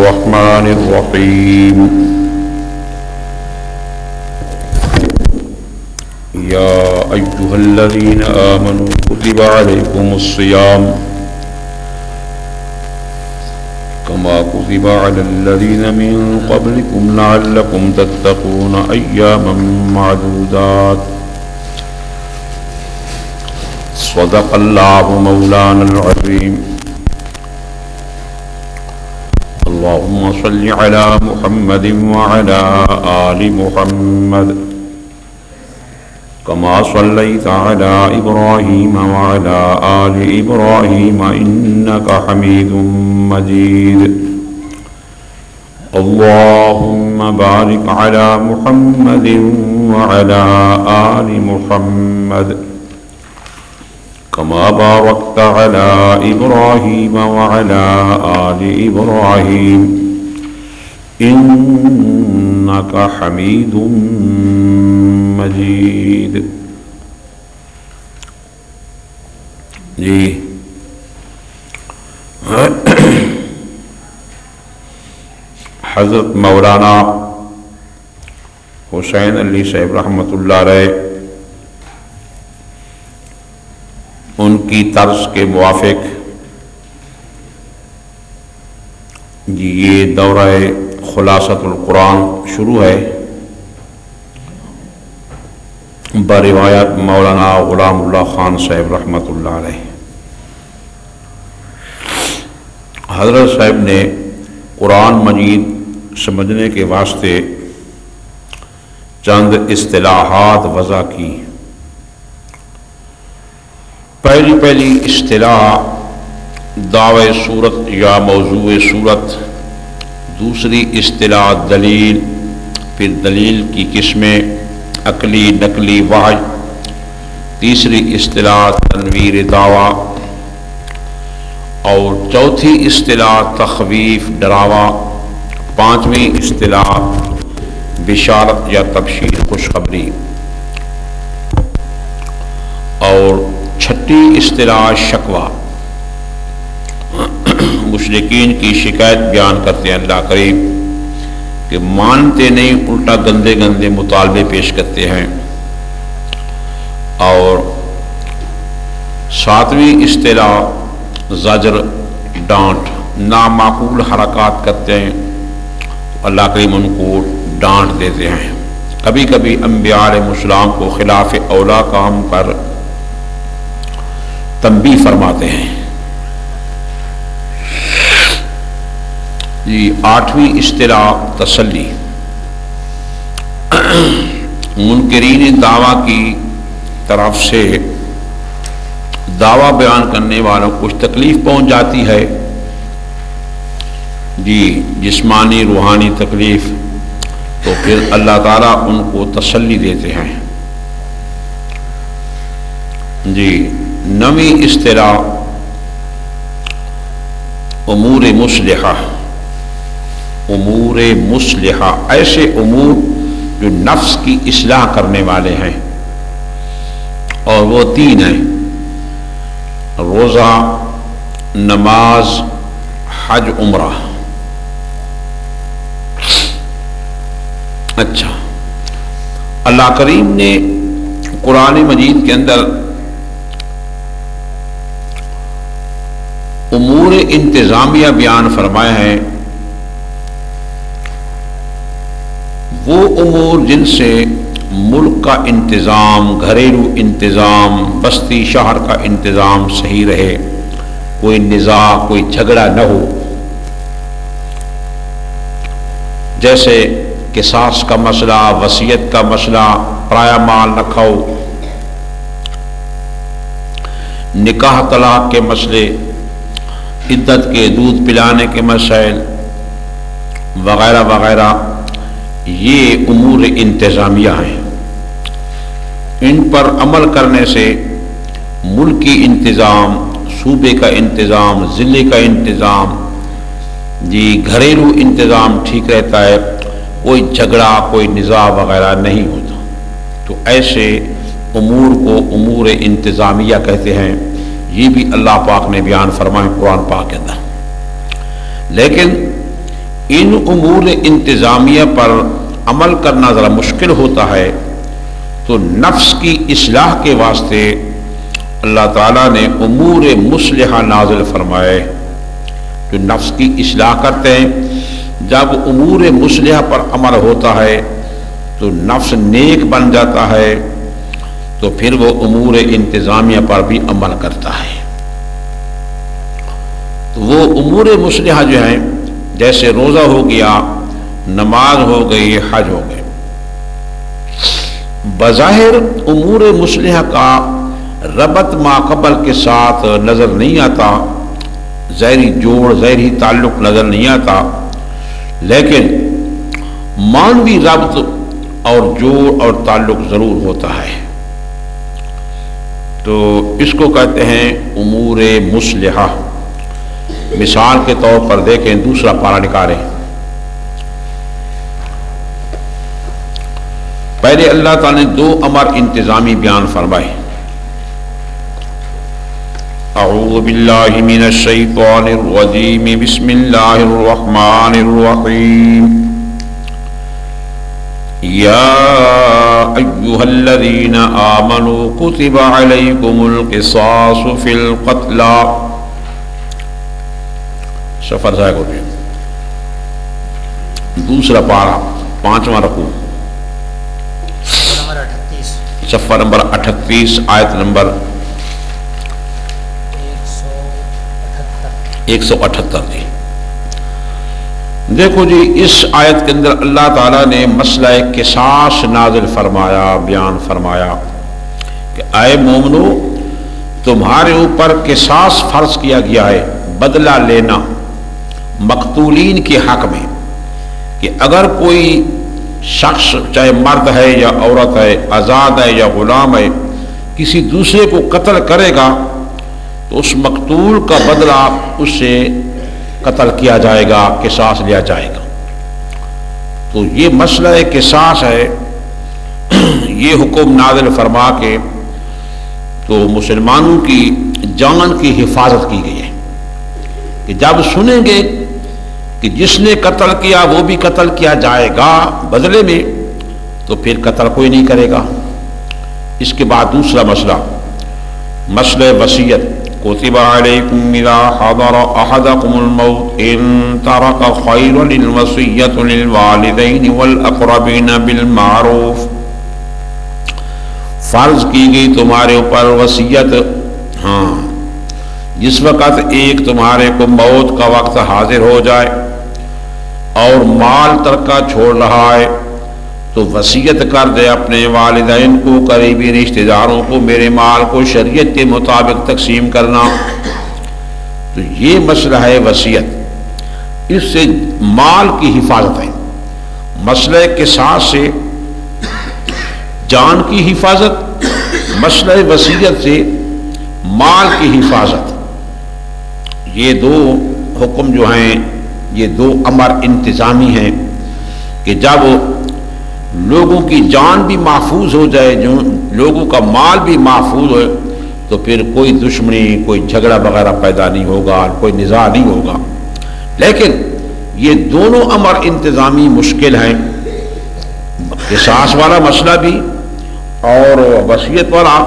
الرحمن الرحيم يا أيها الذين آمنوا كتب عليكم الصيام كما كتب على الذين من قبلكم لعلكم تتقون أياما معدودات صدق الله مولانا العظيم اللهم صل على محمد وعلى آل محمد كما صليت على إبراهيم وعلى آل إبراهيم إنك حميد مجيد اللهم بارك على محمد وعلى آل محمد كما باركت على إبراهيم وعلى آل إبراهيم إنك حميد مجيد. جی حضرت مولانا حسین علی صاحب رحمۃ اللہ علیہ ان کی طرز کے موافق جی یہ دورہ خلاصۃ القرآن شروع ہے بروایت مولانا غلام اللہ خان صاحب رحمۃ اللہ علیہ. حضرت صاحب نے قرآن مجید سمجھنے کے واسطے چند اصطلاحات وضع کی. پہلی اصطلاح دعوی صورت یا موضوع صورت، دوسری اصطلاح دلیل، پھر دلیل کی قسمیں عقلی نقلی وحی، تیسری اصطلاح تنویر دعویٰ، اور چوتھی اصطلاح تخویف ڈراوا، پانچویں اصطلاح بشارت یا تبشیر خوشخبری، اور چھٹی اصطلاح شکوہ. مشرکین کی شکایت بیان کرتے ہیں اللہ کریم کہ مانتے نہیں، الٹا گندے گندے مطالبے پیش کرتے ہیں. اور ساتویں اصطلاح زجر ڈانٹ، نامعقول حرکات کرتے ہیں اللہ کریم ان کو ڈانٹ دیتے ہیں. کبھی کبھی انبیاء علیہ السلام کو خلاف اولا کام پر تنبیہ فرماتے ہیں. جی آٹھویں اصطلاح تسلی، منکرین دعویٰ کی طرف سے دعویٰ بیان کرنے والوں کو کچھ تکلیف پہنچ جاتی ہے جی جسمانی روحانی تکلیف، تو پھر اللہ تعالیٰ ان کو تسلی دیتے ہیں. جی نویں اصطلاح امور مصلحہ، امور مصلحہ ایسے امور جو نفس کی اصلاح کرنے والے ہیں، اور وہ تین ہیں: روزہ، نماز، حج عمرہ. اچھا، اللہ کریم نے قرآن مجید کے اندر امور انتظامیہ بیان فرمائے ہیں، وہ امور جن سے ملک کا انتظام، گھریلو انتظام، بستی شہر کا انتظام صحیح رہے، کوئی نزاع کوئی جھگڑا نہ ہو. جیسے قصاص کا مسئلہ، وصیت کا مسئلہ، پرایا مال نہ کھاؤ، نکاح طلاق کے مسئلے، عدت کے دودھ پلانے کے مسائل وغیرہ وغیرہ، یہ امور انتظامیہ ہیں. ان پر عمل کرنے سے ملکی انتظام، صوبے کا انتظام، ضلع کا انتظام، جی گھریلو انتظام ٹھیک رہتا ہے، کوئی جھگڑا کوئی نزاع وغیرہ نہیں ہوتا. تو ایسے امور کو امور انتظامیہ کہتے ہیں. یہ بھی اللہ پاک نے بیان فرمائے قرآن پاک کے اندر. لیکن ان امور انتظامیہ پر عمل کرنا ذرا مشکل ہوتا ہے، تو نفس کی اصلاح کے واسطے اللہ تعالیٰ نے امور مصلحہ نازل فرمائے، جو نفس کی اصلاح کرتے ہیں۔ جب امور مصلحہ پر عمل ہوتا ہے تو نفس نیک بن جاتا ہے، تو پھر وہ امور انتظامیہ پر بھی عمل کرتا ہے۔ تو وہ امور مصلحہ جو ہیں، جیسے روزہ ہو گیا، نماز ہو گئی، حج ہو گئے، بظاہر امور مصلحہ کا ربط ما قبل کے ساتھ نظر نہیں آتا، ظاہری جوڑ، ظاہری تعلق نظر نہیں آتا، لیکن معنوی ربط اور جوڑ اور تعلق ضرور ہوتا ہے۔ تو اس کو کہتے ہیں امور مصلحہ۔ مثال کے طور پر دیکھیں، دوسرا پارہ نکالیں۔ پہلے اللہ تعالیٰ نے دو امر انتظامی بیان فرمائے۔ اعوذ باللہ من الشیطان الرجیم، بسم اللہ الرحمن الرحیم۔ یا ایہا الذین آمنوا کتب علیکم القصاص فی القتلى۔ سفر ضائع ہو گیا۔ دوسرا پارہ، 5واں رکوع، صفحہ نمبر 38، آیت نمبر 178 جی۔ دیکھو جی، اس آیت کے اندر اللہ تعالیٰ نے مسئلہ قصاص نازل فرمایا، بیان فرمایا کہ اے مومنو، تمہارے اوپر قصاص فرض کیا گیا ہے، بدلہ لینا مقتولین کے حق میں، کہ اگر کوئی شخص چاہے مرد ہے یا عورت ہے، آزاد ہے یا غلام ہے، کسی دوسرے کو قتل کرے گا تو اس مقتول کا بدلہ اس سے قتل کیا جائے گا، قصاص لیا جائے گا۔ تو یہ مسئلہ قصاص ہے، یہ حکم نازل فرما کے تو مسلمانوں کی جان کی حفاظت کی گئی ہے، کہ جب سنیں گے کہ جس نے قتل کیا وہ بھی قتل کیا جائے گا بدلے میں، تو پھر قتل کوئی نہیں کرے گا۔ اس کے بعد دوسرا مسئلہ، مسئلہ وصیت۔ کتب علیکم اذا حضر احدکم الموت ان ترک خیرا الوصیۃ للوالدین والاقربین بالمعروف۔ فرض کی گئی تمہارے اوپر وصیت، ہاں، جس وقت ایک تمہارے کو موت کا وقت حاضر ہو جائے اور مال ترکہ چھوڑ رہا ہے، تو وصیت کر دے اپنے والدین کو، قریبی رشتہ داروں کو، میرے مال کو شریعت کے مطابق تقسیم کرنا۔ تو یہ مسئلہ ہے وصیت، اس سے مال کی حفاظت ہے۔ مسئلہ قصاص سے جان کی حفاظت، مسئلہ وصیت سے مال کی حفاظت۔ یہ دو حکم جو ہیں، یہ دو امر انتظامی ہیں کہ جب لوگوں کی جان بھی محفوظ ہو جائے، جو لوگوں کا مال بھی محفوظ ہو، تو پھر کوئی دشمنی، کوئی جھگڑا وغیرہ پیدا نہیں ہوگا، کوئی نزاع نہیں ہوگا۔ لیکن یہ دونوں امر انتظامی مشکل ہیں، قصاص والا مسئلہ بھی اور وصیت والا۔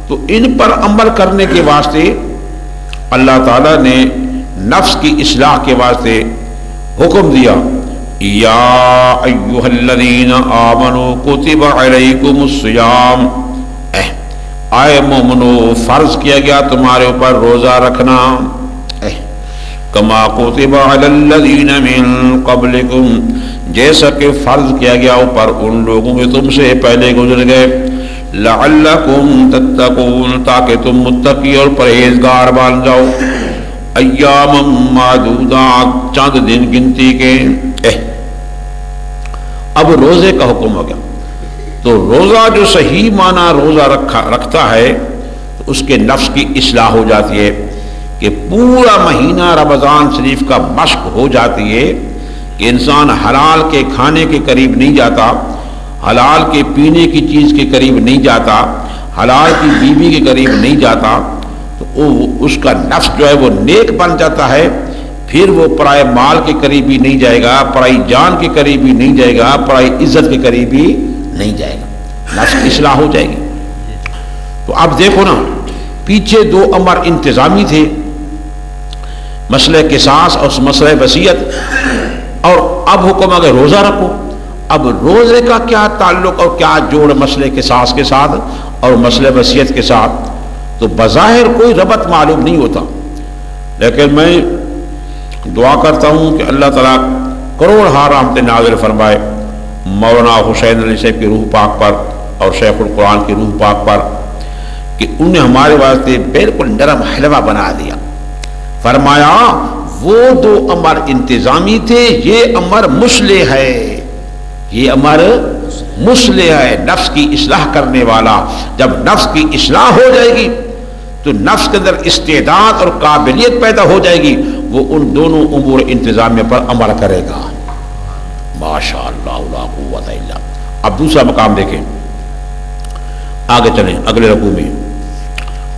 تو ان پر عمل کرنے کے واسطے اللہ تعالیٰ نے نفس کی اصلاح کے واسطے حکم دیا، یا ایہا الذین آمنوا کتب علیکم الصیام، اے مومنو، فرض کیا گیا تمہارے اوپر روزہ رکھنا، کما کتب علی الذین من قبلکم، جیسا کہ فرض کیا گیا اوپر ان لوگوں کے تم سے پہلے گزر گئے، لعلکم تتقون، تاکہ تم متقی اور پرہیزگار بن جاؤ، ایاما معدودات، چند دن گنتی کے۔ اب روزے کا حکم ہو گیا، تو روزہ جو صحیح معنی روزہ رکھتا ہے تو اس کے نفس کی اصلاح ہو جاتی ہے، کہ پورا مہینہ رمضان شریف کا مشق ہو جاتی ہے کہ انسان حلال کے کھانے کے قریب نہیں جاتا، حلال کے پینے کی چیز کے قریب نہیں جاتا، حلال کی بیوی کے قریب نہیں جاتا، تو اس کا نفس جو ہے وہ نیک بن جاتا ہے۔ پھر وہ پرائے مال کے قریب بھی نہیں جائے گا، پرائی جان کے قریب بھی نہیں جائے گا، پرائی عزت کے قریب بھی نہیں جائے گا، نفس کی اصلاح ہو جائے گی۔ تو اب دیکھو نا، پیچھے دو امر انتظامی تھے، مسئلہ قصاص اور مسئلہ وصیت، اور اب حکم اگر روزہ رکھو۔ اب روزے کا کیا تعلق اور کیا جوڑ مسئلہ قصاص کے ساتھ اور مسئلہ وصیت کے ساتھ؟ تو بظاہر کوئی ربط معلوم نہیں ہوتا، لیکن میں دعا کرتا ہوں کہ اللہ تعالیٰ کروڑ رحمت نازل فرمائے مولانا حسین علی صاحب کی روح پاک پر اور شیخ القرآن کی روح پاک پر، کہ انہیں ہمارے واسطے بالکل نرم حلوہ بنا دیا۔ فرمایا وہ دو امر انتظامی تھے، یہ امر مصلح ہے، یہ امر مصلح ہے، نفس کی اصلاح کرنے والا۔ جب نفس کی اصلاح ہو جائے گی تو نفس کے اندر استعداد اور قابلیت پیدا ہو جائے گی، وہ ان دونوں امور انتظامیہ پر عمل کرے گا۔ ماشاء اللہ لا قوت الا۔ اب دوسرا مقام دیکھیں، آگے چلیں اگلے رکوع میں،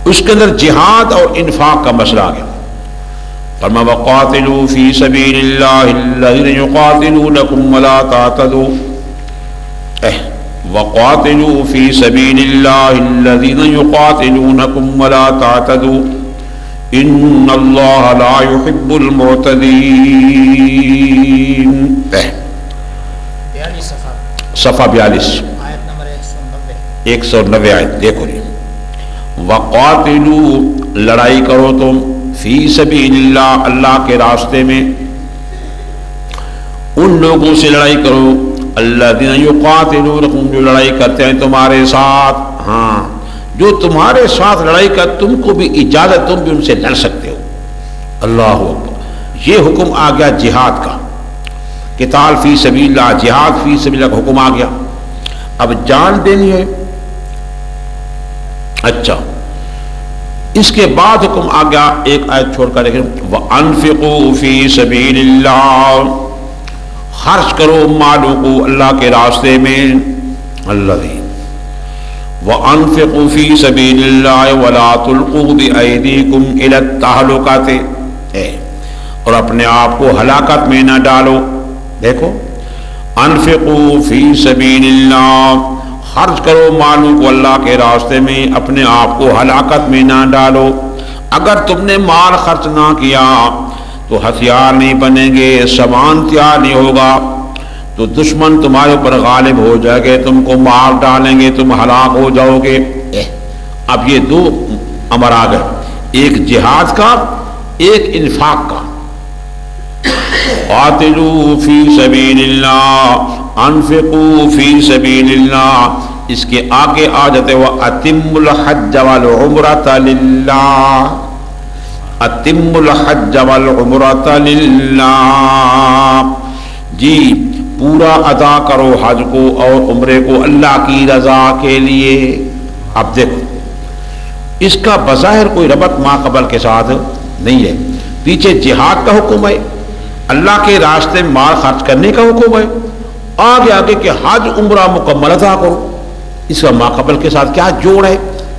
اس کے اندر جہاد اور انفاق کا مسئلہ آ گیا۔ فرما وقاتلوا فی سبیل اللہ الذین یقاتلونکم ولا تعتدوا، وقاتلوا فی سبیل اللہ الذین یقاتلونکم ولا تعتدوا ان اللہ لا يحب المعتدین۔ صفحہ 42 آیت نمبر 190 آیت دیکھو جی۔ وقاتلوا لڑائی کرو تم، فی سبیل اللہ اللہ کے راستے میں، ان لوگوں سے لڑائی کرو الذین یقاتلونکم جو لڑائی کرتے ہیں تمہارے ساتھ، ہاں جو تمہارے ساتھ لڑائی کر تم کو بھی اجازت، تم بھی ان سے لڑ سکتے ہو۔ اللہ اکبر، یہ حکم آ گیا جہاد کا، قتال فی سبیل اللہ، جہاد فی سبیل اللہ کا حکم آ گیا۔ اب جان دینی ہے۔ اچھا، اس کے بعد حکم آ گیا ایک آیت چھوڑ کر دیکھیں، وَأَنفِقُوا فِي سَبِيلِ اللَّهِ، خرچ کرو مالوں کو اللہ کے راستے میں، الذین وَأَنفِقُوا فِي سَبِيلِ اللَّهِ وَلَا تُلْقُوا بِأَيْدِيكُمْ إِلَى التَّهْلُكَةِ، اور اپنے آپ کو ہلاکت میں نہ ڈالو۔ دیکھو، انفقوا فی سبیل اللہ، خرچ کرو مالوں کو اللہ کے راستے میں، اپنے آپ کو ہلاکت میں نہ ڈالو۔ اگر تم نے مال خرچ نہ کیا تو ہتھیار نہیں بنیں گے، سامان تیار نہیں ہوگا، تو دشمن تمہارے اوپر غالب ہو جائے گے، تم کو مار ڈالیں گے، تم ہلاک ہو جاؤ گے۔ اب یہ دو امر آ گئے، ایک جہاد کا، ایک انفاق کا۔ قاتلوا فی سبیل اللہ، انفقوا فی سبیل اللہ، اس کے آگے آ جاتے وہ اتم الحج والعمرۃ للہ، اتم الحج والعمرۃ للہ، جی پورا ادا کرو حج کو اور عمرے کو اللہ کی رضا کے لیے۔ اب دیکھو، اس کا بظاہر کوئی ربط ما قبل کے ساتھ نہیں ہے، پیچھے جہاد کا حکم ہے، اللہ کے راستے میں مال خرچ کرنے کا حکم ہے، آگے کہ حج عمرہ مکمل ادا کرو۔ اس کا ما قبل کے ساتھ کیا جوڑ ہے،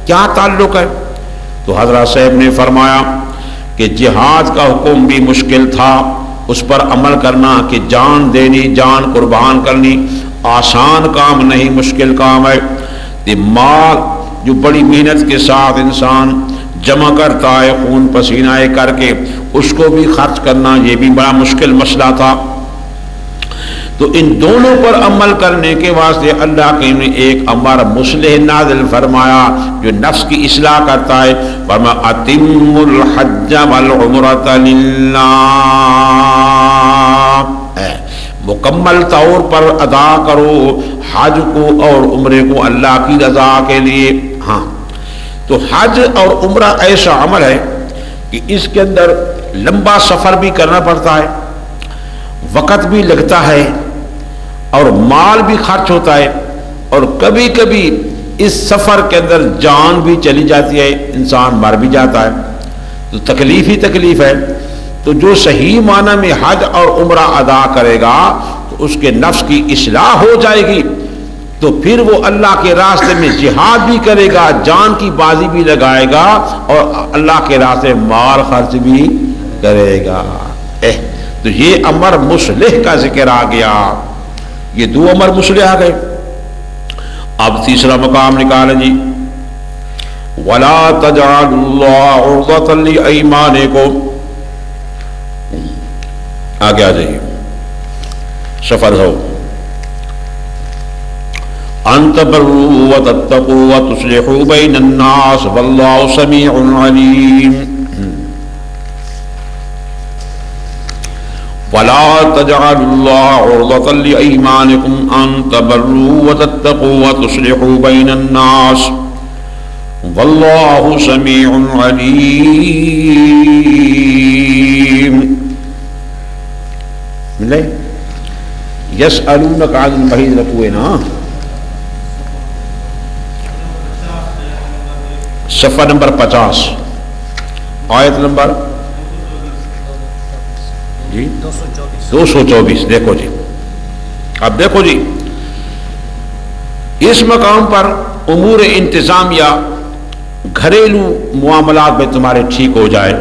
کیا تعلق ہے؟ تو حضرت صاحب نے فرمایا کہ جہاد کا حکم بھی مشکل تھا، اس پر عمل کرنا کہ جان دینی، جان قربان کرنی آسان کام نہیں، مشکل کام ہے۔ یہ مال جو بڑی محنت کے ساتھ انسان جمع کرتا ہے، خون پسینہ کر کے، اس کو بھی خرچ کرنا یہ بھی بڑا مشکل مسئلہ تھا۔ تو ان دونوں پر عمل کرنے کے واسطے اللہ کے نے ایک امر مصلح نازل فرمایا جو نفس کی اصلاح کرتا ہے، فرمایا اتم الحج والعمرۃ للہ، مکمل طور پر ادا کرو حج کو اور عمرے کو اللہ کی رضا کے لیے۔ ہاں، تو حج اور عمرہ ایسا عمل ہے کہ اس کے اندر لمبا سفر بھی کرنا پڑتا ہے، وقت بھی لگتا ہے اور مال بھی خرچ ہوتا ہے، اور کبھی کبھی اس سفر کے اندر جان بھی چلی جاتی ہے، انسان مر بھی جاتا ہے، تو تکلیف ہی تکلیف ہے۔ تو جو صحیح معنی میں حج اور عمرہ ادا کرے گا تو اس کے نفس کی اصلاح ہو جائے گی، تو پھر وہ اللہ کے راستے میں جہاد بھی کرے گا، جان کی بازی بھی لگائے گا، اور اللہ کے راستے مال خرچ بھی کرے گا۔ تو یہ امر مصلح کا ذکر آ گیا، یہ دو امر مصلح آ گئے۔ اب تیسرا مقام نکالیں جی، وَلَا تَجْعَلُوا اللَّهَ عُرْضَةً لِأَيْمَانِكُمْ، آگے آ جائیے سفر ہو، أَن تَبَرُّوا وَتَتَّقُوا وَتُصْلِحُوا بَيْنَ النَّاسِ وَاللَّهُ سَمِيعٌ عَلِيمٌ۔ وَلَا تَجْعَلُوا اللَّهَ عُرْضَةً لِأَيْمَانِكُمْ أَن تَبَرُّوا وَتَتَّقُوا وَتُصْلِحُوا بَيْنَ النَّاسِ وَاللَّهُ سَمِيعٌ عَلِيمٌ۔ ملے يَسْأَلُونَكَ عَنِ الْمَحِيضِ رکھوئے نا، صفحہ نمبر 50 آیت نمبر جی 224، دیکھو جی، اب دیکھو جی اس مقام پر امور انتظامیہ گھریلو معاملات میں تمہارے ٹھیک ہو جائے،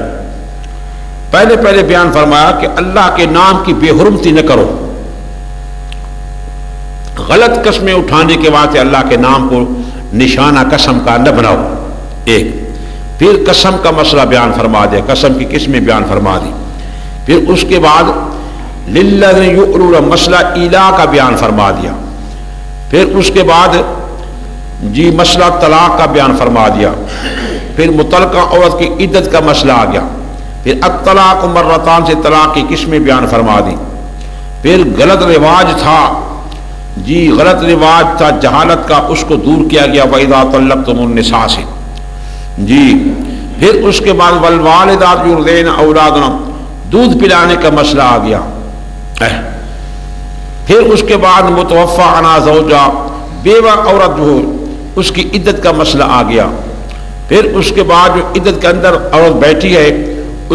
پہلے بیان فرمایا کہ اللہ کے نام کی بے حرمتی نہ کرو، غلط قسمیں اٹھانے کے واسطے اللہ کے نام کو نشانہ قسم کا نہ بناؤ، ایک پھر قسم کا مسئلہ بیان فرما دیا، قسم کی قسمیں بیان فرما دی، پھر اس کے بعد للذین یؤلون مسئلہ ایلا کا بیان فرما دیا، پھر اس کے بعد جی مسئلہ طلاق کا بیان فرما دیا، پھر مطلقہ عورت کی عدت کا مسئلہ آ گیا، پھر الطلاق مرتان سے طلاق کی قسمیں بیان فرما دی، پھر غلط رواج تھا جی غلط رواج تھا جہالت کا، اس کو دور کیا گیا وَإِذَا طَلَّقْتُمُ النِّسَاءَ سے جی، پھر اس کے بعد وَالْوَالِدَاتُ يُرْضِعْنَ أَوْلَادَهُنَّ دودھ پلانے کا مسئلہ آ گیا، پھر اس کے بعد متوفی عنہا زوجہ بیوہ عورت جو ہو اس کی عدت کا مسئلہ آ گیا، پھر اس کے بعد جو عدت کے اندر عورت بیٹھی ہے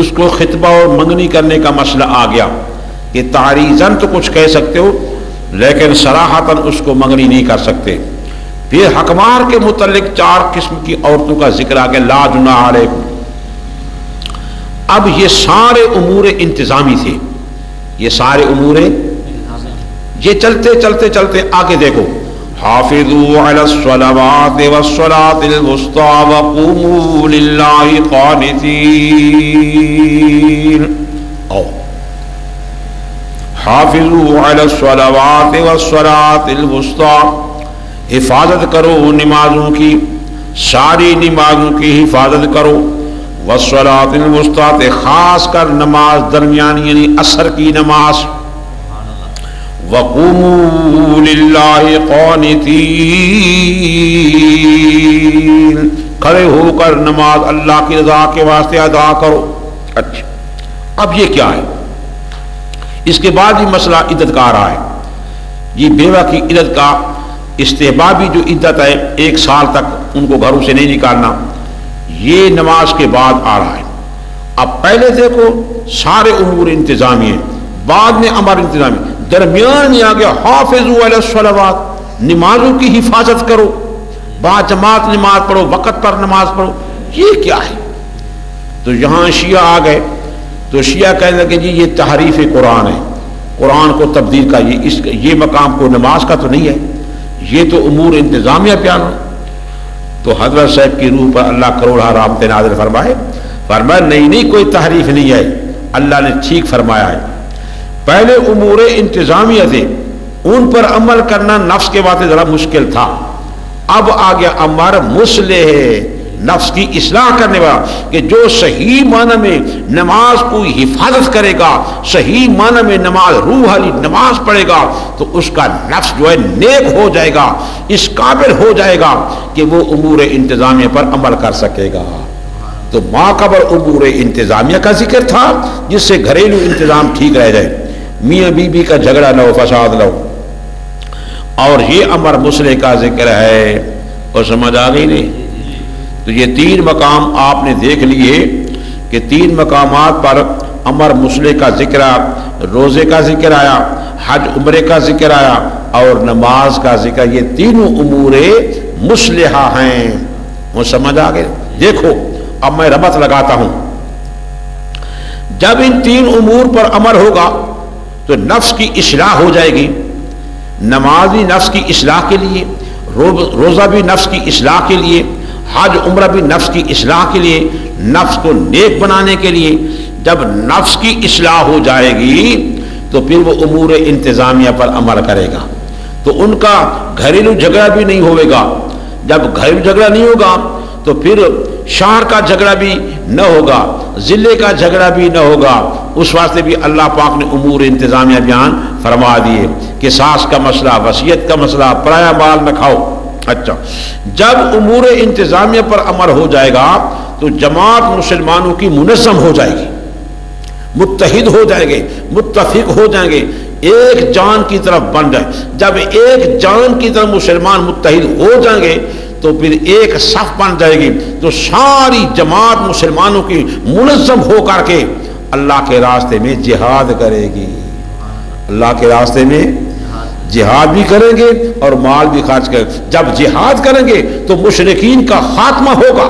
اس کو خطبہ اور منگنی کرنے کا مسئلہ آ گیا کہ تعریضاً تو کچھ کہہ سکتے ہو لیکن صراحتاً اس کو منگنی نہیں کر سکتے، پھر حکمار کے متعلق 4 قسم کی عورتوں کا ذکر آ گیا، لا جناح علیکم۔ اب یہ سارے امور انتظامی تھے، یہ سارے امور یہ چلتے آگے دیکھو، حافظوا علی الصلوات والصلاة الوسطى وقوموا للہ قانتین، حافظوا علی الصلوات والصلاة الوسطى، حفاظت کرو نمازوں کی، ساری نمازوں کی حفاظت کرو، والصلاة الوسطى خاص کر نماز درمیانی یعنی عصر کی نماز، وَقُومُوا لِلَّهِ قَانِتِينَ، کھڑے ہو کر نماز اللہ کی رضا کے واسطے ادا کرو۔ اچھا اب یہ کیا ہے؟ اس کے بعد یہ مسئلہ عدت کا آ رہا ہے، یہ بیوہ کی عدت کا استحبابی جو عدت ہے 1 سال تک ان کو گھروں سے نہیں نکالنا، یہ نماز کے بعد آ رہا ہے۔ اب پہلے دیکھو سارے امور انتظامی ہیں، بعد میں امر انتظامی، درمیان میں آ گیا حافظوا علی الصلوات، نمازوں کی حفاظت کرو، با جماعت نماز پڑھو، وقت پر نماز پڑھو، یہ کیا ہے؟ تو یہاں شیعہ آ گئے تو شیعہ کہنے لگے جی یہ تحریف قرآن ہے، قرآن کو تبدیل کا یہ مقام کو نماز کا تو نہیں ہے، یہ تو امور انتظامیہ بیان ہو۔ تو حضرت صاحب کی روح پر اللہ کروڑہ رحمت نازل فرمائے، فرمایا نہیں کوئی تحریف نہیں ہے، اللہ نے ٹھیک فرمایا ہے، پہلے امور انتظامیہ تھے ان پر عمل کرنا نفس کے واسطے ذرا مشکل تھا، اب آ گیا امر مصلح نفس کی اصلاح کرنے والا کہ جو صحیح معنی میں نماز کو حفاظت کرے گا، صحیح معنی میں نماز روح والی نماز پڑھے گا تو اس کا نفس جو ہے نیک ہو جائے گا، اس قابل ہو جائے گا کہ وہ امور انتظامیہ پر عمل کر سکے گا۔ تو ماقبل امور انتظامیہ کا ذکر تھا جس سے گھریلو انتظام ٹھیک رہ جائے، میاں بیوی کا جھگڑا نہ ہو، فساد نہ ہو، اور یہ امر مصلح کا ذکر ہے، اور سمجھ آ گئی نہیں؟ تو یہ 3 مقام آپ نے دیکھ لیے کہ 3 مقامات پر امر مصلح کا ذکر آیا، روزے کا ذکر آیا، حج عمرے کا ذکر آیا اور نماز کا ذکر، یہ تینوں امور مصلحہ ہیں، وہ سمجھ آ گئے؟ دیکھو اب میں ربط لگاتا ہوں، جب ان تین امور پر عمل ہوگا تو نفس کی اصلاح ہو جائے گی. نماز بھی نفس کی اصلاح کے لیے، روزہ بھی نفس کی اصلاح کے لیے، حج عمرہ بھی نفس کی اصلاح کے لیے، نفس کو نیک بنانے کے لیے. جب نفس کی اصلاح ہو جائے گی تو پھر وہ امور انتظامیہ پر عمل کرے گا. تو ان کا گھریلو جھگڑا بھی نہیں ہوئے گا. جب گھریلو جھگڑا نہیں ہوگا تو پھر شہر کا جھگڑا بھی نہ ہوگا، ضلع کا جھگڑا بھی نہ ہوگا. اس واسطے بھی اللہ پاک نے امور انتظامیہ بیان فرما دیے کہ ساس کا مسئلہ، وصیت کا مسئلہ، پرایا مال نہ کھاؤ. اچھا، جب امور انتظامیہ پر عمل ہو جائے گا تو جماعت مسلمانوں کی منظم ہو جائے گی، متحد ہو جائیں گے، متفق ہو جائیں گے، ایک جان کی طرف بن جائے. جب ایک جان کی طرف مسلمان متحد ہو جائیں گے تو پھر ایک صف بن جائے گی. تو ساری جماعت مسلمانوں کی منظم ہو کر کے اللہ کے راستے میں جہاد کرے گی. اللہ کے راستے میں جہاد بھی کریں گے اور مال بھی خرچ کریں گے. جب جہاد کریں گے تو مشرکین کا خاتمہ ہوگا،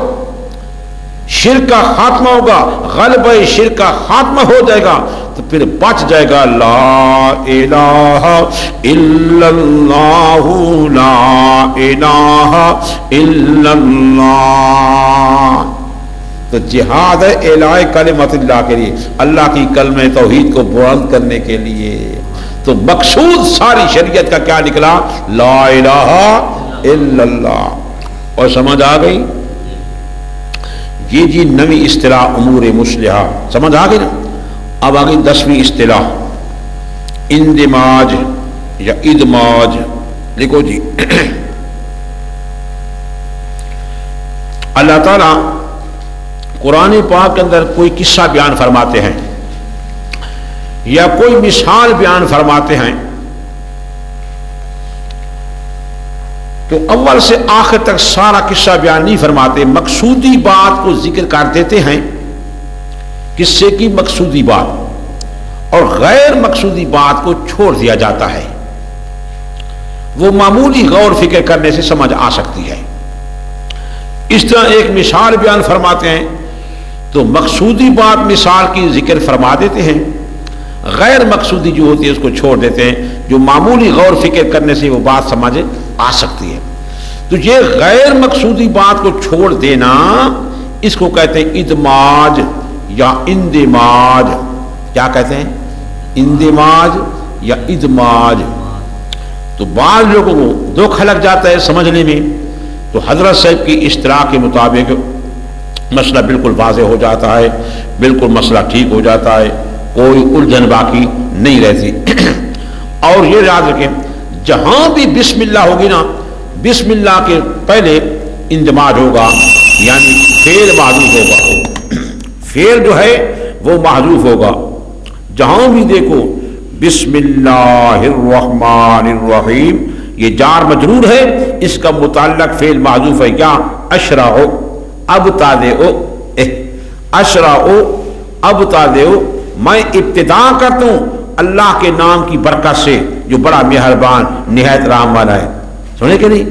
شرک کا خاتمہ ہوگا، غلبہ شرک کا خاتمہ ہو جائے گا. تو پھر بچ جائے گا لا الہ الا اللہ، لا الہ الا اللہ. تو جہاد ہے اعلاء کلمۃ اللہ کے لیے، اللہ کی کلمہ توحید کو بلند کرنے کے لیے. تو مقصود ساری شریعت کا کیا نکلا؟ لا الہ الا اللہ. اور سمجھ آ گئی؟ یہ جی نویں اصطلاح امور مصلحہ سمجھ آ گئی نا. اب آ گئی 10ویں اصطلاح اندماج یا ادماج. لکھو جی. اللہ تعالیٰ قرآن پاک کے اندر کوئی قصہ بیان فرماتے ہیں یا کوئی مثال بیان فرماتے ہیں تو اول سے آخر تک سارا قصہ بیان نہیں فرماتے، مقصودی بات کو ذکر کر دیتے ہیں، قصے کی مقصودی بات، اور غیر مقصودی بات کو چھوڑ دیا جاتا ہے. وہ معمولی غور فکر کرنے سے سمجھ آ سکتی ہے. اس طرح ایک مثال بیان فرماتے ہیں تو مقصودی بات مثال کی ذکر فرما دیتے ہیں، غیر مقصودی جو ہوتی ہے اس کو چھوڑ دیتے ہیں، جو معمولی غور فکر کرنے سے وہ بات سمجھ آ سکتی ہے. تو یہ غیر مقصودی بات کو چھوڑ دینا اس کو کہتے ہیں ادماج یا اندماج. کیا کہتے ہیں؟ اندماج یا ادماج. تو بعض لوگوں کو دھوکہ لگ جاتا ہے سمجھنے میں. تو حضرت صاحب کی اصطلاح کے مطابق مسئلہ بالکل واضح ہو جاتا ہے، بالکل مسئلہ ٹھیک ہو جاتا ہے، کوئی الجھن باقی نہیں رہتی. اور یہ یاد رکھیں جہاں بھی بسم اللہ ہوگی نا، بسم اللہ کے پہلے اندماج ہوگا، یعنی فعل محذوف ہوگا. فعل جو ہے وہ محذوف ہوگا. جہاں بھی دیکھو بسم اللہ الرحمن الرحیم، یہ جار مجرور ہے، اس کا متعلق فعل محذوف ہے. کیا؟ اشرع، ابتدئ، اشرع ابتدئ، میں ابتدا کرتا ہوں اللہ کے نام کی برکت سے جو بڑا مہربان نہایت رحم والا ہے. سنے کہ نہیں؟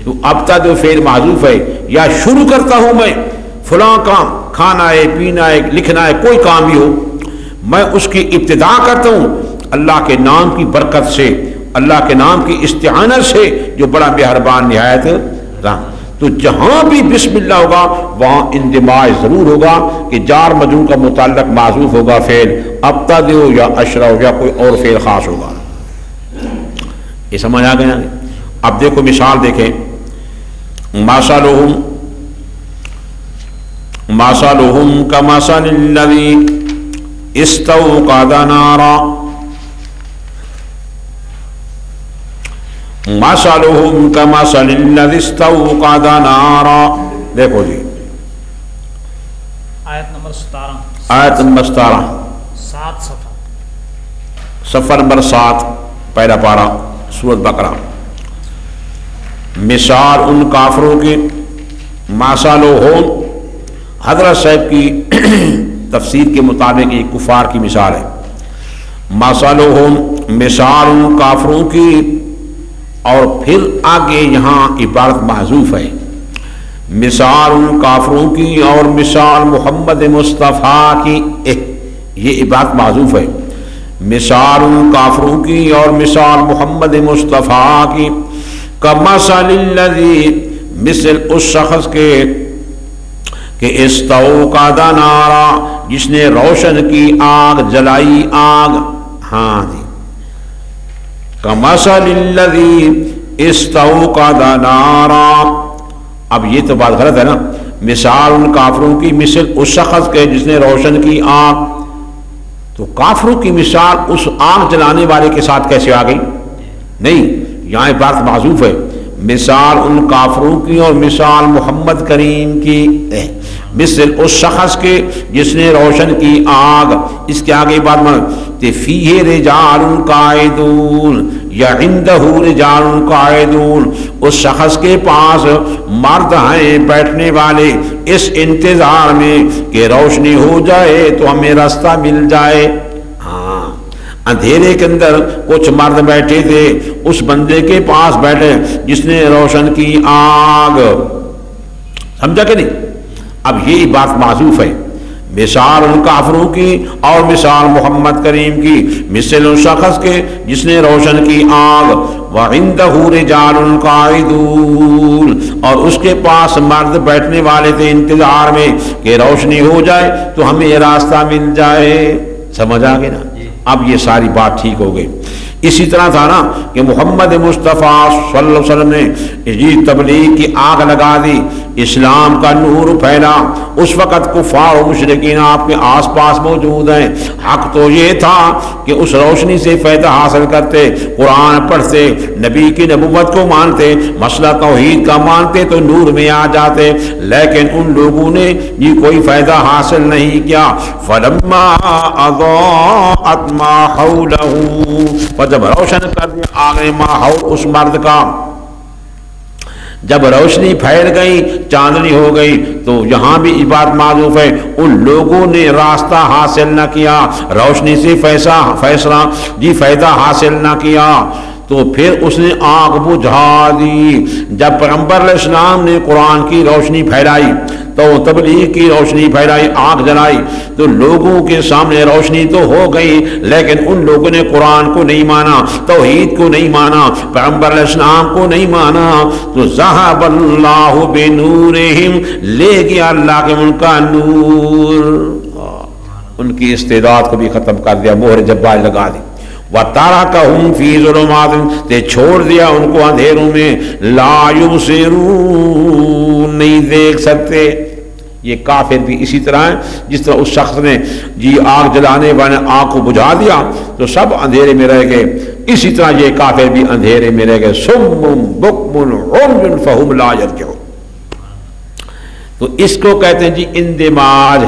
تو ابتدئ فعل محذوف ہے. یا شروع کرتا ہوں میں فلاں کام، کھانا ہے، پینا ہے، لکھنا ہے، کوئی کام بھی ہو، میں اس کی ابتدا کرتا ہوں اللہ کے نام کی برکت سے، اللہ کے نام کی استعانت سے جو بڑا مہربان نہایت رحم. تو جہاں بھی بسم اللہ ہوگا وہاں اندماج ضرور ہوگا کہ جار مجرور کا متعلق معذوف ہوگا فعل ابتدئ یا اشرع یا کوئی اور فعل خاص ہوگا. یہ سمجھ آ گیا؟ اب دیکھو مثال دیکھیں. مثلهم كمثل الذي استوقد نارا، مثلهم كمثل الذي استوقد نارا. دیکھو جی آیت نمبر 17، آیت نمبر 17، 7 صفحہ نمبر 7، پہلا پارہ، سورۃ بقرہ. مثال ان کافروں کی، مثلهم حضرت صاحب کی تفسیر کے مطابق یہ کفار کی مثال ہے. مثلهم مثال ان کافروں کی، اور پھر آگے یہاں عبارت محذوف ہے. مثال ان کافروں کی اور مثال محمد مصطفیٰ کی. یہ بات معذوف ہے. مثال کافروں کی اور مثال محمد مصطفیٰ کی، کمثل الذی، مثل اس شخص کے کہ استوقد نارا، جس نے روشن کی آگ، جلائی آگ. ہاں جی، کمثل الذی استوقد نارا. اب یہ تو بات غلط ہے نا. مثال ان کافروں کی مثل اس شخص کے جس نے روشن کی آگ. تو کافروں کی مثال اس آگ جلانے والے کے ساتھ کیسے آ گئی؟ نہیں، یہاں بات معذوف ہے. مثال ان کافروں کی اور مثال محمد کریم کی، مثل اس شخص کے جس نے روشن کی آگ. اس کے آگے بات مانتے فیہ رجال قاعدون یا عندہ رجال قاعدون، اس شخص کے پاس مرد ہیں بیٹھنے والے اس انتظار میں کہ روشنی ہو جائے تو ہمیں راستہ مل جائے. ہاں، اندھیرے کے اندر کچھ مرد بیٹھے تھے، اس بندے کے پاس بیٹھے جس نے روشن کی آگ. سمجھا کہ نہیں؟ اب یہ بات معذوف ہے. مثال ان کافروں کی اور مثال محمد کریم کی، مثل ان شخص کے جس نے روشن کی آگ، وَعِندَهُ رِجَالٌ قَاعِدُونَ، اور اس کے پاس مرد بیٹھنے والے تھے انتظار میں کہ روشنی ہو جائے تو ہمیں یہ راستہ مل جائے. سمجھ آ گئی نا؟ اب یہ ساری بات ٹھیک ہو گئی. اسی طرح تھا نا کہ محمد مصطفیٰ صلی اللہ علیہ وسلم نے یہ تبلیغ کی آگ لگا دی، اسلام کا نور پھیلا. اس وقت کفار و مشرکین آپ کے آس پاس موجود ہیں. حق تو یہ تھا کہ اس روشنی سے فائدہ حاصل کرتے، قرآن پڑھتے، نبی کی نبوت کو مانتے، مسئلہ توحید کا مانتے تو نور میں آ جاتے. لیکن ان لوگوں نے یہ کوئی فائدہ حاصل نہیں کیا. فلما اضاءت ما حولہ، جب روشن کر دیا آگے ماحول اس مرد کا، جب روشنی پھیل گئی، چاندنی ہو گئی، تو یہاں بھی بات معذوف ہے. ان لوگوں نے راستہ حاصل نہ کیا، روشنی سے فائدہ حاصل نہ کیا، تو پھر اس نے آگ بجھا دی. جب پیغمبر علیہ السلام نے قرآن کی روشنی پھیلائی تو تبلیغ کی روشنی پھیلائی، آگ جلائی، تو لوگوں کے سامنے روشنی تو ہو گئی، لیکن ان لوگوں نے قرآن کو نہیں مانا، توحید کو نہیں مانا، پیغمبر علیہ السلام کو نہیں مانا. تو ذہب اللہ بنورہم، لے گیا اللہ کے ان کا نور، ان کی استعداد کو بھی ختم کر دیا، مہر جبار لگا دی. وَتَرَكَهُمْ فِي ظُلُمَاتٍ، تے چھوڑ دیا ان کو اندھیروں میں، لَا يُبْصِرُونَ، نہیں دیکھ سکتے. یہ کافر بھی اسی طرح ہے، جس طرح اس شخص نے آگ جلانے والے آگ کو بجھا دیا تو سب اندھیرے میں رہ گئے، اسی طرح یہ کافر بھی اندھیرے میں رہ گئے. سُمٌّ بُكْمٌ عُمْيٌ فَهُمْ لَا يَرْجِعُونَ. تو اس کو کہتے ہیں جی اندماج.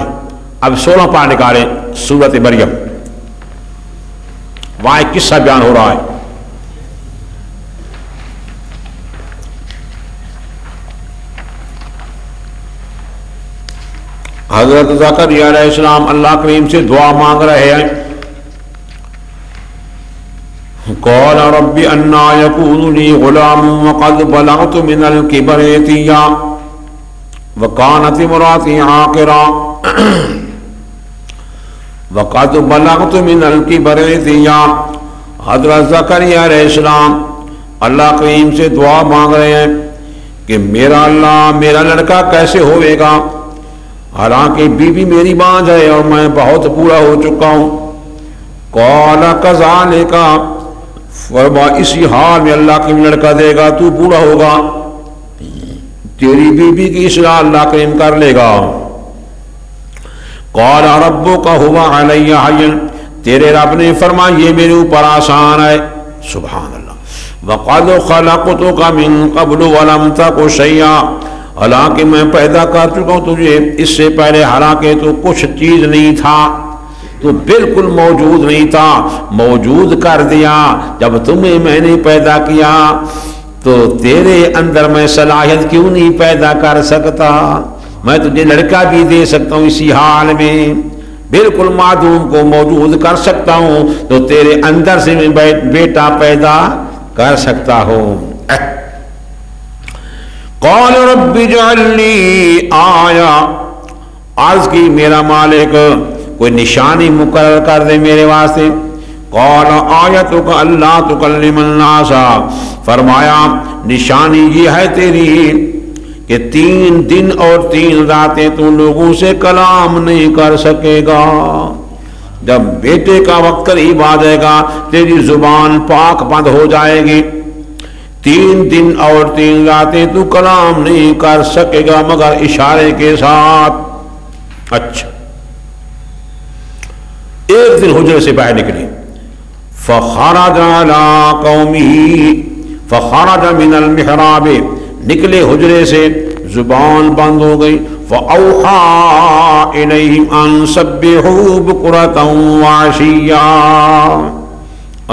اب 16 پارہ نکالیں سورۃ مریم، وہاں ایک قصہ بیان ہو رہا ہے. حضرت زکریا علیہ السلام اللہ کریم سے دعا مانگ رہے ہیں. قال رب انا يكون لي غلام وقد بلغت من الكبر عتيا وكانت امراتي عاقرا وقد بلغت من الكبر عتيا. حضرت زکریا علیہ السلام اللہ کریم سے دعا مانگ رہے ہیں کہ میرا اللہ، میرا لڑکا کیسے ہوئے گا، حالانکہ بیوی میری بانجھ ہے اور میں بہت بوڑھا ہو چکا ہوں. قال كذلك، فرما اسی حال میں اللہ کریم لڑکا دے گا، تو بوڑھا ہوگا، تیری بیوی کی اصلاح اللہ کریم کر لے گا. قال ربك هو علي هين، تیرے رب نے فرمایا یہ میرے اوپر آسان ہے. سبحان اللہ. وقد خلقتك من قبل ولم تك شيئا، حالانکہ میں پیدا کر چکا ہوں تجھے اس سے پہلے، حالانکہ تو کچھ چیز نہیں تھا، تو بالکل موجود نہیں تھا، موجود کر دیا. جب تمہیں میں نے پیدا کیا تو تیرے اندر میں صلاحیت کیوں نہیں پیدا کر سکتا؟ میں تجھے لڑکا بھی دے سکتا ہوں اسی حال میں، بالکل معدوم کو موجود کر سکتا ہوں، تو تیرے اندر سے میں بیٹا پیدا کر سکتا ہوں. قال رب اجعل لی آیا، عرض کی میرا مالک کوئی نشانی مقرر کر دے میرے واسطے. قال آیتک اللہ تکلم الناس، فرمایا نشانی یہ ہے تیری کہ 3 دن اور 3 راتیں تو لوگوں سے کلام نہیں کر سکے گا. جب بیٹے کا وقت قریب آ جائے گا تیری زبان پاک بند ہو جائے گی. 3 دن اور 3 راتیں تو کلام نہیں کر سکے گا مگر اشارے کے ساتھ. اچھا، ایک دن حجرے سے باہر نکلی. فخرج على قومه، فخرج من المحراب، نکلے حجرے سے، زبان بند ہو گئی. فأوحى إليهم أن سبحوا بكرة وعشيا.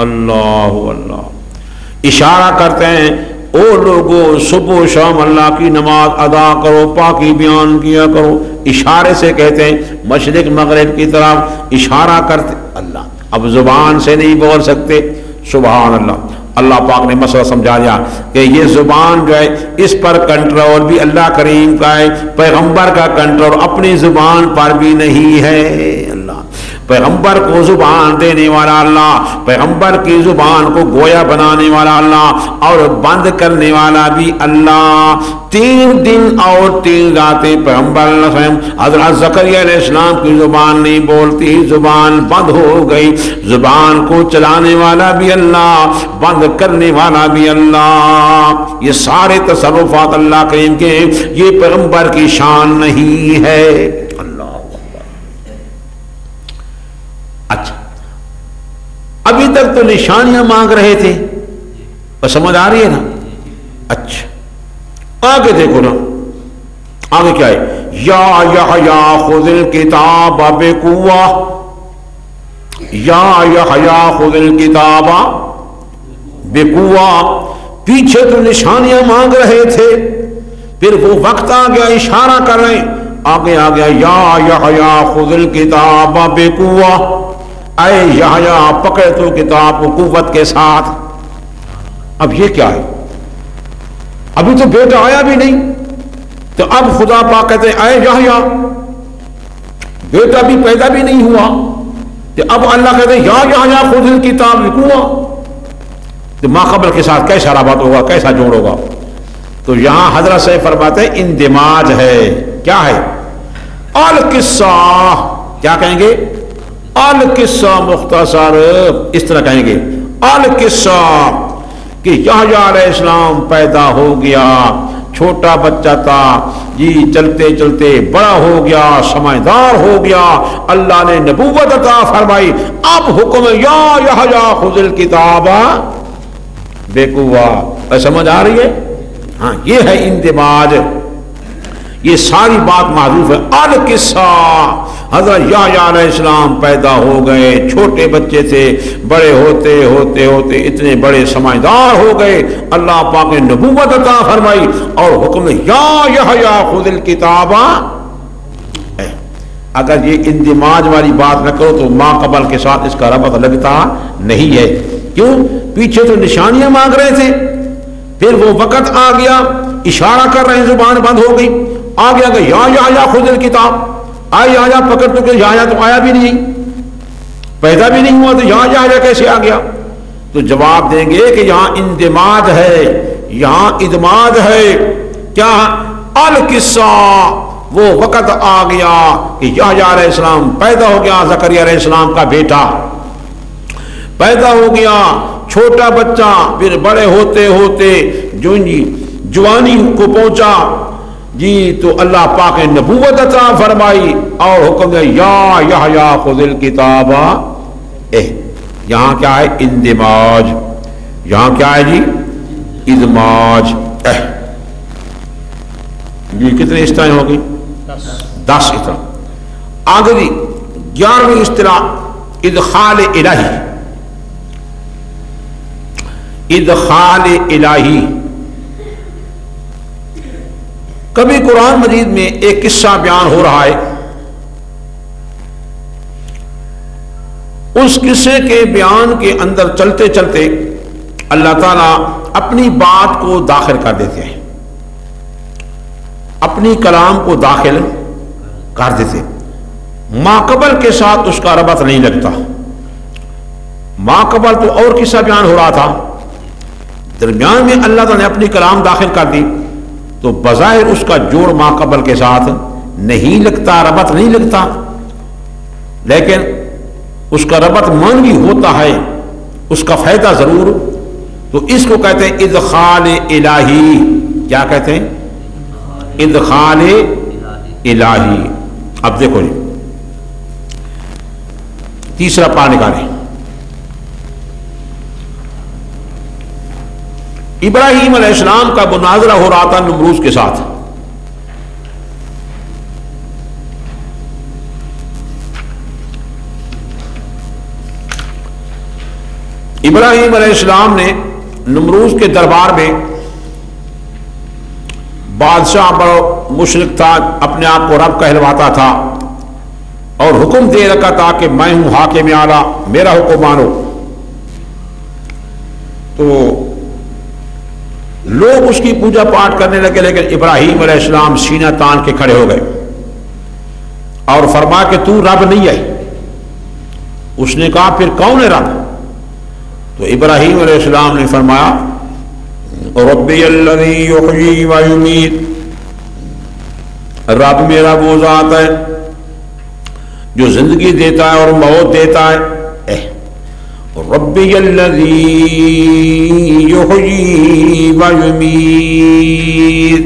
اللہ اللہ، اشارہ کرتے ہیں او لوگو صبح و شام اللہ کی نماز ادا کرو، پاکی بیان کیا کرو. اشارے سے کہتے ہیں مشرق مغرب کی طرف اشارہ کرتے. اللہ اب زبان سے نہیں بول سکتے. سبحان اللہ. اللہ پاک نے مسئلہ سمجھا دیا کہ یہ زبان جو ہے اس پر کنٹرول بھی اللہ کریم کا ہے، پیغمبر کا کنٹرول اپنی زبان پر بھی نہیں ہے. اللہ پیغمبر کو زبان دینے والا اللہ، پیغمبر کی زبان کو گویا بنانے والا اللہ اور بند کرنے والا بھی اللہ. 3 دن اور 3 راتیں پیغمبر علیہ السلام حضرت زکریا علیہ السلام کی زبان نہیں بولتی، زبان بند ہو گئی. زبان کو چلانے والا بھی اللہ، بند کرنے والا بھی اللہ. یہ سارے تصرفات اللہ کریم کے، یہ پیغمبر کی شان نہیں ہے. اللہ اچھا، ابھی تک تو نشانیاں مانگ رہے تھے، بس سمجھ آ رہی ہے نا. اچھا آگے دیکھو نا، آگے کیا ہے؟ یا یحییٰ خذ الکتاب بقوہ، یا یحییٰ خذ الکتاب بقوہ. پیچھے تو نشانیاں مانگ رہے تھے، پھر وہ وقت آ گیا اشارہ کر رہے ہیں. آگے آ گیا یا یحییٰ خذ الکتاب بقوہ، اے یحییٰ پکڑ تو کتاب کو قوت کے ساتھ. اب یہ کیا ہے؟ ابھی تو بیٹا آیا بھی نہیں، تو اب خدا پاک کہتے ہیں اے یحییٰ، بیٹا بھی پیدا بھی نہیں ہوا، تو اب اللہ کہتے ہیں یا یحییٰ خذ الکتاب بقوہ. تو ماقبل کے ساتھ کیسا رابط ہوگا، کیسا جوڑ ہوگا؟ تو یہاں حضرت سے فرماتے ہیں اندماج ہے. کیا ہے؟ القصہ. کیا کہیں گے؟ القصہ مختصر، اس طرح کہیں گے القصہ کہ یحییٰ علیہ السلام پیدا ہو گیا، چھوٹا بچہ تھا جی، چلتے چلتے بڑا ہو گیا، سمجھدار ہو گیا، اللہ نے نبوت عطا فرمائی. اب حکم یا یحییٰ خذ الکتاب بقوہ. سمجھ آ رہی ہے؟ ہاں یہ ہے اندماج. یہ ساری بات معروف ہے. القصہ، حضرت یحییٰ علیہ السلام پیدا ہو گئے، چھوٹے بچے تھے، بڑے ہوتے ہوتے ہوتے اتنے بڑے سمجھدار ہو گئے، اللہ پاک نے نبوت عطا فرمائی اور حکم یا یحییٰ خذ الکتاب. اگر یہ اندماج والی بات نہ کرو تو ما قبل کے ساتھ اس کا ربط لگتا نہیں ہے. کیوں؟ پیچھے تو نشانیاں مانگ رہے تھے، پھر وہ وقت آ گیا اشارہ کر رہے ہیں، زبان بند ہو گئی. آ گیا کہ یا یحییٰ خذ الکتاب، آئے یحییٰ پکڑ تو کہ یحییٰ تو آیا بھی نہیں، پیدا بھی نہیں ہوا، تو یا یحییٰ کیسے آ گیا؟ تو جواب دیں گے کہ یہاں اندماج ہے، یہاں ادماج ہے. کیا؟ القصہ، وہ وقت آ گیا کہ یحییٰ علیہ السلام پیدا ہو گیا، زکریا علیہ السلام کا بیٹا پیدا ہو گیا، چھوٹا بچہ، پھر بڑے ہوتے ہوتے جوانی کو پہنچا جی، تو اللہ پاک نے نبوت عطا فرمائی اور حکم دیا یا یحییٰ خذ الکتاب. یہاں کیا ہے؟ اندماج. یہاں کیا ہے جی؟ ادماج. یہ کتنے اصطلاح ہوگی؟ 10 اصطلاح. آگے جی 11ویں اصطلاح ادخال الہی. ادخال الہی. کبھی قرآن مجید میں ایک قصہ بیان ہو رہا ہے، اس قصے کے بیان کے اندر چلتے چلتے اللہ تعالیٰ اپنی بات کو داخل کر دیتے ہیں، اپنی کلام کو داخل کر دیتے. ماقبل کے ساتھ اس کا ربط نہیں لگتا. ماقبل تو اور قصہ بیان ہو رہا تھا، درمیان میں اللہ تعالیٰ نے اپنی کلام داخل کر دی تو بظاہر اس کا جوڑ ماقبل کے ساتھ نہیں لگتا، ربط نہیں لگتا، لیکن اس کا ربط معنوی ہوتا ہے، اس کا فائدہ ضرور. تو اس کو کہتے ہیں ادخال الہی. کیا کہتے ہیں؟ ادخال الہی. اب دیکھو جی تیسرا پا نکالیں. ابراہیم علیہ السلام کا مناظرہ ہو رہا تھا نمروز کے ساتھ. ابراہیم علیہ السلام نے نمروز کے دربار میں، بادشاہ بڑا مشرک تھا، اپنے آپ کو رب کہلواتا تھا اور حکم دے رکھا تھا کہ میں ہوں حاکم اعلیٰ، میرا حکم مانو. تو لوگ اس کی پوجا پاٹ کرنے لگے، لیکن ابراہیم علیہ السلام سینہ تان کے کھڑے ہو گئے اور فرمایا کہ تو رب نہیں ہے. اس نے کہا پھر کون ہے رب؟ تو ابراہیم علیہ السلام نے فرمایا ربی الذی یحیی و یمیت، رب میرا وہ ذات ہے جو زندگی دیتا ہے اور موت دیتا ہے. ربی الذی یحیی و یمیت،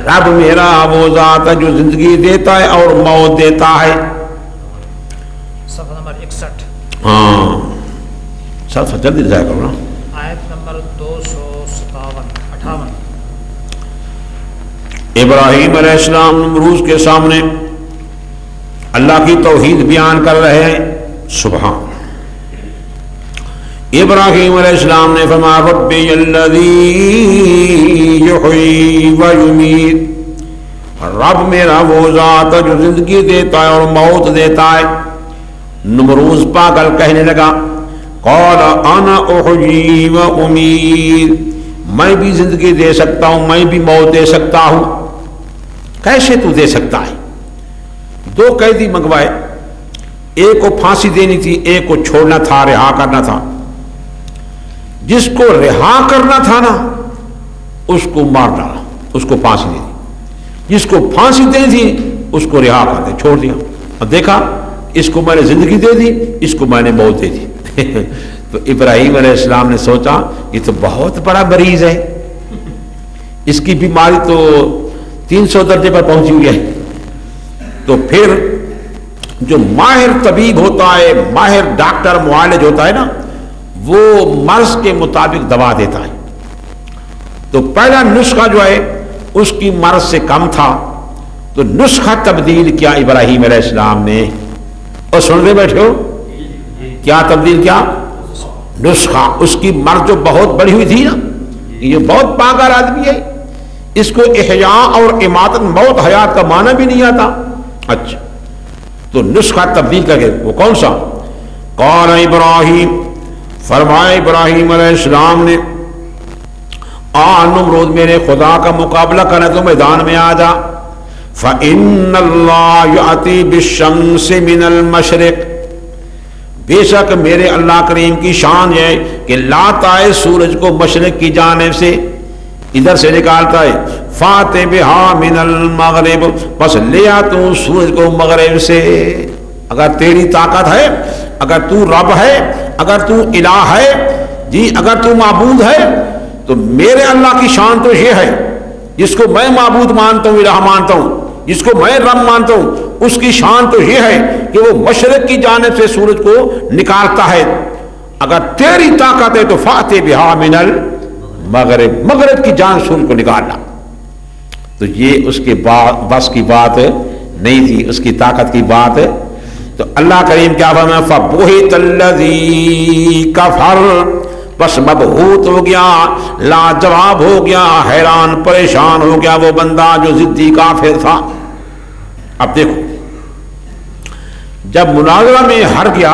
رب میرا وہ ذات ہے جو زندگی دیتا ہے اور موت دیتا ہے. صفحہ نمبر 61. ہاں صفحہ جلدی جائے کرو نا. آیت نمبر 258. ابراہیم علیہ السلام نمروز کے سامنے اللہ کی توحید بیان کر رہے ہیں. سبحان. ابراہیم علیہ السلام نے فرمایا ربی الذی یحیی و یمیت، رب میرا وہ ذات ہے جو زندگی دیتا ہے اور موت دیتا ہے. نمروز پاگل کہنے لگا قال انا احیی و امیت، میں بھی زندگی دے سکتا ہوں، میں بھی موت دے سکتا ہوں. کیسے تو دے سکتا ہے؟ 2 قیدی منگوائے، ایک کو پھانسی دینی تھی، ایک کو چھوڑنا تھا، رہا کرنا تھا. جس کو رہا کرنا تھا نا اس کو مار ڈالا، اس کو پھانسی دے دی. جس کو پھانسی دینی تھی اس کو رہا کر دے، چھوڑ دیا. اور دیکھا اس کو میں نے زندگی دے دی، اس کو میں نے موت دے دی. تو ابراہیم علیہ السلام نے سوچا یہ تو بہت بڑا مریض ہے، اس کی بیماری تو 300 درجے پر پہنچی ہوئی ہے. تو پھر جو ماہر طبیب ہوتا ہے، ماہر ڈاکٹر معالج ہوتا ہے نا، وہ مرض کے مطابق دوا دیتا ہے. تو پہلا نسخہ جو ہے اس کی مرض سے کم تھا، تو نسخہ تبدیل کیا ابراہیم علیہ السلام نے. اور سن رہے بیٹھے ہو کیا تبدیل کیا؟ نسخہ. اس کی مرض جو بہت بڑی ہوئی تھی نا، یہ بہت پاگل آدمی ہے، اس کو احیاء اور اماتت، موت حیات کا معنی بھی نہیں آتا. اچھا تو نسخہ تبدیل کر کے وہ کون سا؟ قال ابراہیم، فرمائے ابراہیم علیہ السلام نے نمرود میرے خدا کا مقابلہ کرنا تو میدان میں آ جا. فَإِنَّ اللَّهَ يَأْتِي بِالشَّمْسِ مِنَ الْمَشْرِقِ، بے شک میرے اللہ کریم کی شان ہے کہ لاتا ہے سورج کو مشرق کی جانب سے، ادھر سے نکالتا ہے. فَاتِ بِهَا مِنَ الْمَغْرِبِ، بس لے آ تو سورج کو مغرب سے. اگر تیری طاقت ہے، اگر تو رب ہے، اگر تو الہ ہے، جی اگر تو معبود ہے، تو میرے اللہ کی شان تو یہ ہے، جس کو میں معبود مانتا ہوں، الہ مانتا ہوں، جس کو میں رب مانتا ہوں، اس کی شان تو یہ ہے کہ وہ مشرق کی جانب سے سورج کو نکالتا ہے. اگر تیری طاقت ہے تو فاتح بہا من المغرب، مغرب کی جانب سورج کو نکالنا. تو یہ اس کے بس کی بات نہیں تھی، اس کی طاقت کی بات. تو اللہ کریم کیا فرمایا؟ فَبُهِتَ الَّذِي كَفَرَ، بس مبہوت ہو گیا، لاجواب ہو گیا، حیران پریشان ہو گیا وہ بندہ جو ضدی کافر تھا. اب دیکھو جب مناظرہ میں ہار گیا،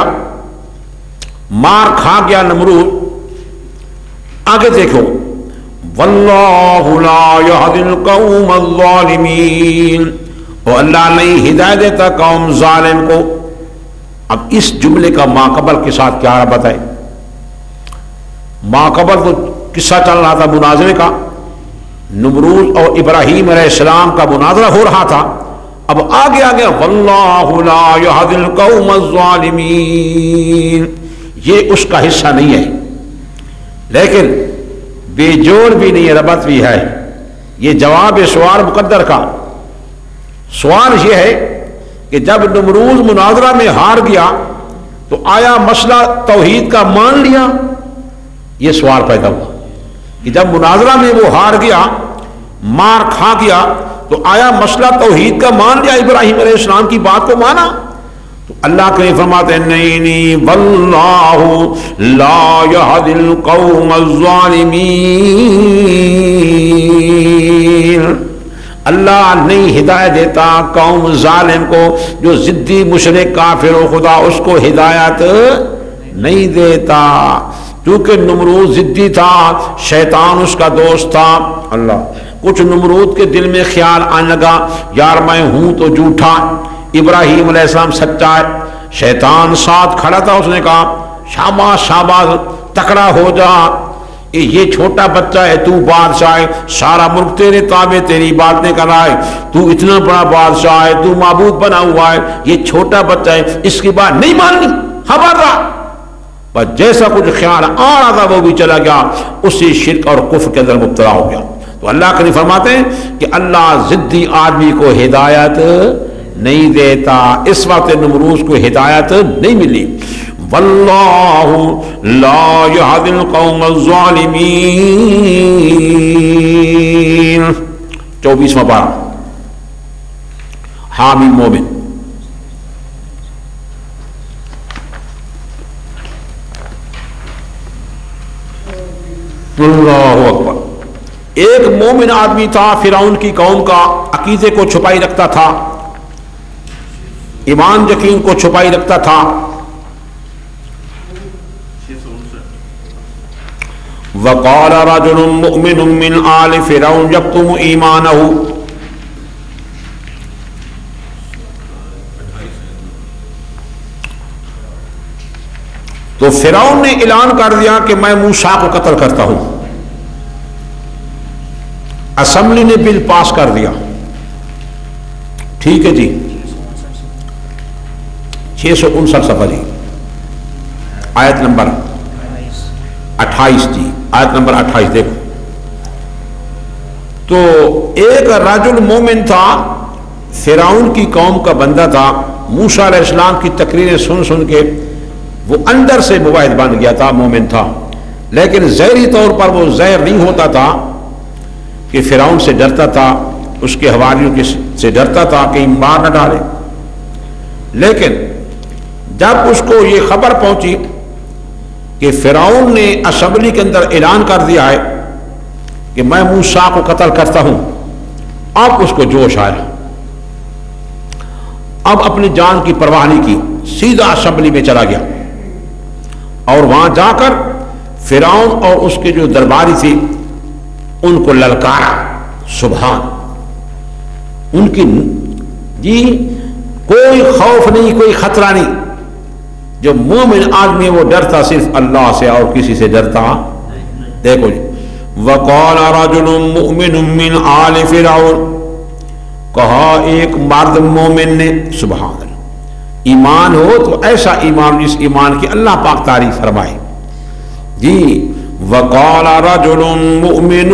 مار کھا گیا نمرود، آگے دیکھو وَاللَّهُ لَا يَهْدِي الْقَوْمَ الظَّالِمِينَ، اور اللہ نہیں ہدایت دیتا قوم ظالم کو. اب اس جملے کا ماقبل کے ساتھ کیا ربط ہے؟ ماقبل تو قصہ چل رہا تھا مناظرے کا، نمرود اور ابراہیم علیہ السلام کا مناظرہ ہو رہا تھا. اب آگے آگے واللہ لا یہدی القوم الظالمین، یہ اس کا حصہ نہیں ہے، لیکن بے جوڑ بھی نہیں ہے، ربط بھی ہے. یہ جواب سوال مقدر کا. سوال یہ ہے کہ جب نمرود مناظرہ میں ہار گیا تو آیا مسئلہ توحید کا مان لیا؟ یہ سوال پیدا ہوا کہ جب مناظرہ میں وہ ہار گیا، مار کھا گیا، تو آیا مسئلہ توحید کا مان لیا، ابراہیم علیہ السلام کی بات کو مانا؟ تو اللہ کے فرماتے ہیں نہیں واللہ لا یہدی القوم الظالمین، اللہ نہیں ہدایت دیتا قوم ظالم کو، جو ضدی مشرک کافر و خدا اس کو ہدایت نہیں دیتا. کیونکہ نمرود ضدی تھا، شیطان اس کا دوست تھا. اللہ کچھ نمرود کے دل میں خیال آنے لگا یار میں ہوں تو جھوٹا، ابراہیم علیہ السلام سچا ہے. شیطان ساتھ کھڑا تھا، اس نے کہا شاباش شاباش تکڑا ہو جا، یہ چھوٹا بچہ ہے، تو بادشاہ ہے، سارا ملک تیرے تابع، تیری باتیں کر رہا ہے، تو اتنا بڑا بادشاہ ہے، تو معبود بنا ہوا ہے، یہ چھوٹا بچہ ہے، اس کی بات نہیں ماننی، خبردار. بس جیسا کچھ خیال آ رہا تھا وہ بھی چلا گیا، اسی شرک اور کفر کے اندر مبتلا ہو گیا. تو اللہ کے فرماتے ہیں کہ اللہ ضدی آدمی کو ہدایت نہیں دیتا. اس وقت نمرود کو ہدایت نہیں ملی. واللہ لا یہدی القوم الظالمین. 24واں پارہ حامیم مومن. اللہ اکبر. ایک مومن آدمی تھا، فرعون کی قوم کا، عقیدے کو چھپائی رکھتا تھا، ایمان یقین کو چھپائی رکھتا تھا. وقال رجل مؤمن من آل فرعون یکتم ایمانہ. تو فرعون نے اعلان کر دیا کہ میں موسیٰ کو قتل کرتا ہوں. اسمبلی نے بل پاس کر دیا. ٹھیک ہے جی، 659 صفحہ جی، آیت نمبر 28 جی، آیت نمبر 28 دیکھو. تو ایک رجل مومن تھا، فرعون کی قوم کا بندہ تھا، موسیٰ علیہ السلام کی تقریریں سن سن کے وہ اندر سے مباحث بن گیا تھا، مومن تھا، لیکن ظاہری طور پر وہ ظاہر نہیں ہوتا تھا کہ فرعون سے ڈرتا تھا، اس کے حواریوں سے ڈرتا تھا کہ مار نہ ڈالے. لیکن جب اس کو یہ خبر پہنچی کہ فرعون نے اسمبلی کے اندر اعلان کر دیا ہے کہ میں موسیٰ کو قتل کرتا ہوں، اب اس کو جوش آیا. اب اپنی جان کی پرواہ نہیں کی، سیدھا اسمبلی میں چلا گیا اور وہاں جا کر فرعون اور اس کے جو درباری تھے ان کو للکارا. سبحان، ان کی جی کوئی خوف نہیں، کوئی خطرہ نہیں. جو مومن آدمی وہ ڈرتا صرف اللہ سے اور کسی سے ڈرتا. دیکھو جی، وقال رجل مؤمن من آل فرعون، کہا ایک مرد مومن نے، سبحان اللہ، ایمان ہو تو ایسا ایمان جس ایمان کی اللہ پاک تعریف فرمائے جی. وقال رجل مؤمن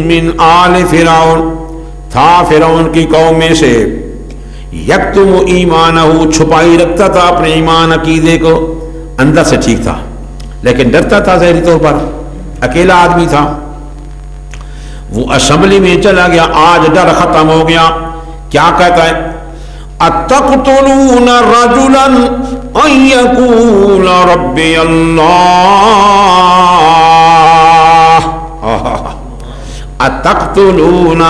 من آل فرعون، تھا فرعون کی قوم میں سے، یکتم ایمانہ، چھپائی رکھتا تھا اپنے ایمان عقیدے کو، اندر سے ٹھیک تھا لیکن ڈرتا تھا ظاہری طور پر، اکیلا آدمی تھا. وہ اسمبلی میں چلا گیا، آج ڈر ختم ہو گیا. کیا کہتا ہے؟ اتقتلون رجلا ان یقول ربی اللہ. اتقتلون،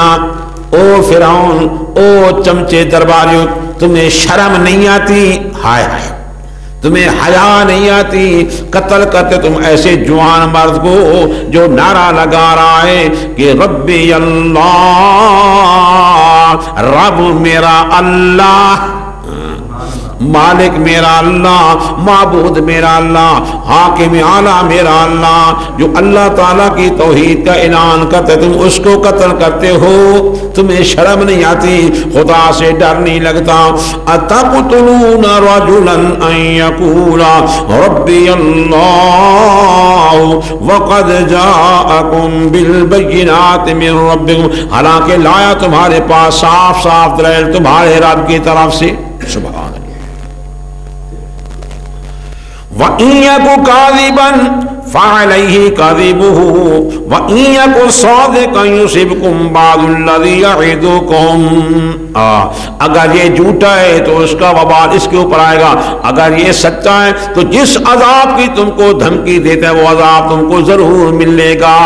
او فرعون، او چمچے درباریوں، تمہیں شرم نہیں آتی؟ ہائے ہائے، تمہیں حیا نہیں آتی؟ قتل کرتے تم ایسے جوان مرد کو جو نعرہ لگا رہا ہے کہ ربی اللہ، رب میرا اللہ، مالک میرا اللہ، معبود میرا اللہ، حاکم اعلیٰ میرا اللہ۔ جو اللہ تعالیٰ کی توحید کا اعلان کرتے تم اس کو قتل کرتے ہو، تمہیں شرم نہیں آتی، خدا سے ڈر نہیں لگتا۔ اتقتلون رجلا ان یقول ربی اللہ وقد جاءکم بالبینات من ربکم، حالانکہ لایا تمہارے پاس صاف صاف دلیل تمہارے رب کی طرف سے۔ سبحان اللہ۔ وَإِن يَكُ كَاذِبًا فَعَلَيْهِ كَذِبُهُ وَإِن يَكُ صَادِقًا يُصِبْكُم بَعْضُ الَّذِي يَعِدُكُمْ، اگر یہ جھوٹا ہے تو اس کا وبال اس کے اوپر آئے گا، اگر یہ سچا ہے تو جس عذاب کی تم کو دھمکی دیتا ہے وہ عذاب تم کو ضرور ملے گا۔